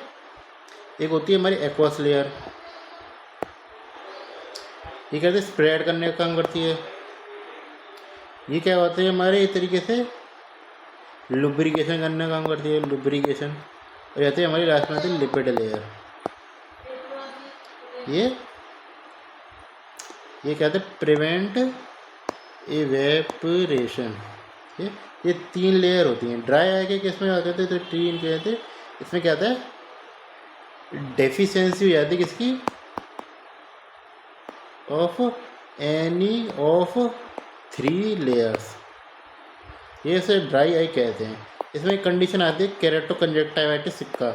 एक होती है हमारी एक्वस लेयर, ये कहते हैं स्प्रेड करने का काम करती है। ये क्या होते हैं हमारे इस तरीके से लुब्रिकेशन करने का काम करती है, लुब्रिकेशन। और रहती है हमारी लास्ट में आती है लिपिड लेयर, ये कहते हैं प्रिवेंट इवेपोरेशन। ये 3 लेयर होती हैं। ड्राई आई के किसमें आ जाते हैं, तो ट्रीन कहते हैं, इसमें क्या आता है डेफिशिएंसी हो जाती है किसकी, ऑफ एनी ऑफ 3 लेयर्स, ये इसे ड्राई आई कहते हैं। इसमें एक कंडीशन आती है केरेटोकंजक्टिवाइटिस सिक्का,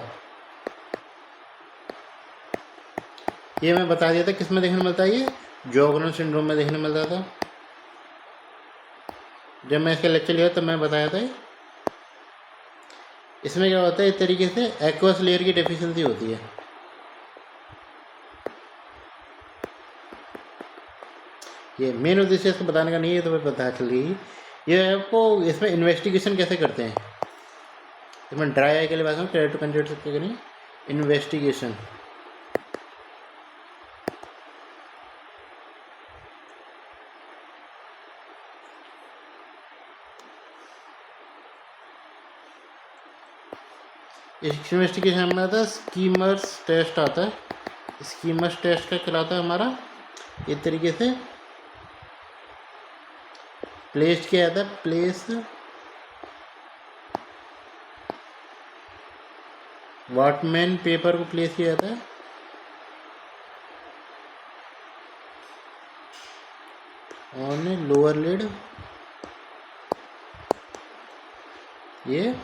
ये मैं बता दिया था किस में देखने मिलता है, ये जॉगरन सिंड्रोम में देखने मिलता था। जब मैं इसका लेक्चर लिया तब मैं बताया था। इसमें क्या होता है, इस तरीके से एक्वस लेयर की डेफिशिएंसी होती है। ये मेन उद्देश्य इसको बताने का नहीं है, तो मैं पता चल गई ये आपको इसमें इन्वेस्टिगेशन कैसे करते हैं, इसमें ड्राई आई के लिए बात करूँ, ट्राई टू कंट्रोल क्या करें, इन्वेस्टिगेशन। इन्वेस्टिगेशन हमारा आता है स्कीमर्स टेस्ट आता है, स्कीमर्स टेस्ट का कहलाता है हमारा इस तरीके से। प्लेस क्या आता है, प्लेस वाटमैन पेपर को प्लेस किया जाता है ऑन लोअर लिड, ये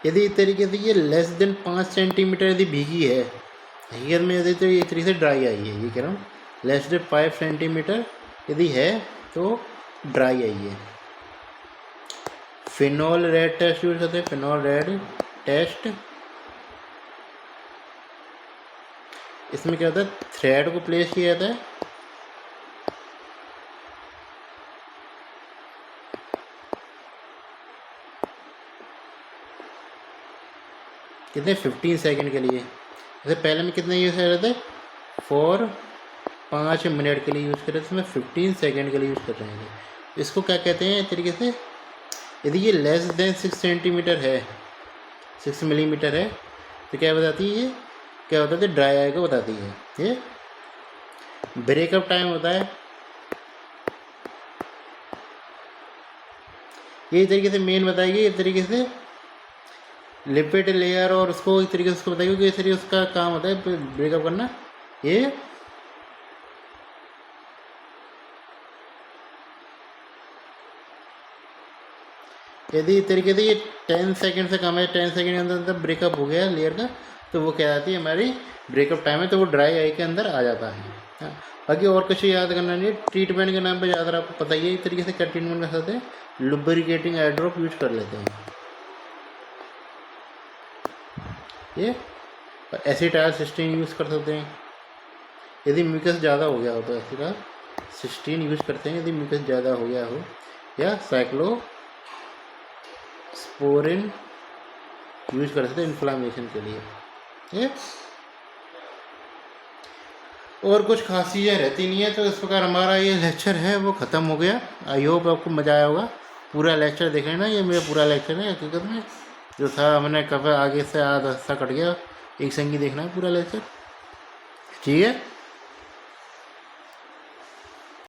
यदि इस तरीके से ये लेस देन 5 सेंटीमीटर यदि भीगी है, हकीकत में यदि तो ये एक तरीके से ड्राई आई है, ये कह रहा हूँ लेस देन 5 सेंटीमीटर यदि है तो ड्राई आई है। फिनॉल रेड टेस्ट यूज करते हैं, फिनॉल रेड टेस्ट। इसमें क्या होता है, थ्रेड को प्लेस किया जाता है कितने 15 सेकंड के लिए। जैसे पहले में कितने यूज़ कर रहे थे, 5 मिनट के लिए यूज़ कर रहे थे, इसमें 15 सेकंड के लिए यूज़ कर रहे हैं। इसको क्या कहते हैं इस तरीके से, यदि ये लेस देन 6 सेंटीमीटर है, 6 मिलीमीटर है, तो क्या बताती है, ये क्या होता है, ड्राई आई को बताती है। ये ब्रेकअप टाइम होता है, ये तरीके से मेन बताएगी, इस तरीके से लिपिड लेयर और उसको इस तरीके से उसको बताइए कि इस तरीके उसका काम होता है ब्रेकअप करना। ये यदि इस तरीके से ये 10 सेकंड से कम है, 10 सेकंड के अंदर ब्रेकअप हो गया लेयर का, तो वो क्या आती है हमारी ब्रेकअप टाइम है, तो वो ड्राई आई के अंदर आ जाता है। हाँ, बाकी और कुछ याद करना नहीं है। ट्रीटमेंट के नाम पे ज़्यादातर आपको पता ही है इस तरीके से क्या ट्रीटमेंट कर सकते हैं, लुब्रिकेटिंग आई ड्रॉप यूज कर लेते हैं ये, और एसिटाइलसिस्टीन यूज़ कर सकते हैं यदि म्यूकस ज़्यादा हो गया हो, तो एसिटाइलसिस्टीन यूज़ करते हैं यदि म्यूकस ज़्यादा हो गया हो, या साइक्लोस्पोरिन यूज कर सकते हैं इन्फ्लामेशन के लिए। ये और कुछ खास चीज़ें रहती नहीं है। तो इस प्रकार हमारा ये लेक्चर है वो ख़त्म हो गया। आई होप आपको मज़ा आया होगा। पूरा लेक्चर देख लेना, ये मेरा पूरा लेक्चर है हकीकत में, जो था हमने कब आगे से आधा हिस्सा कट गया, एक संगी देखना है पूरा लेक्चर, ठीक है।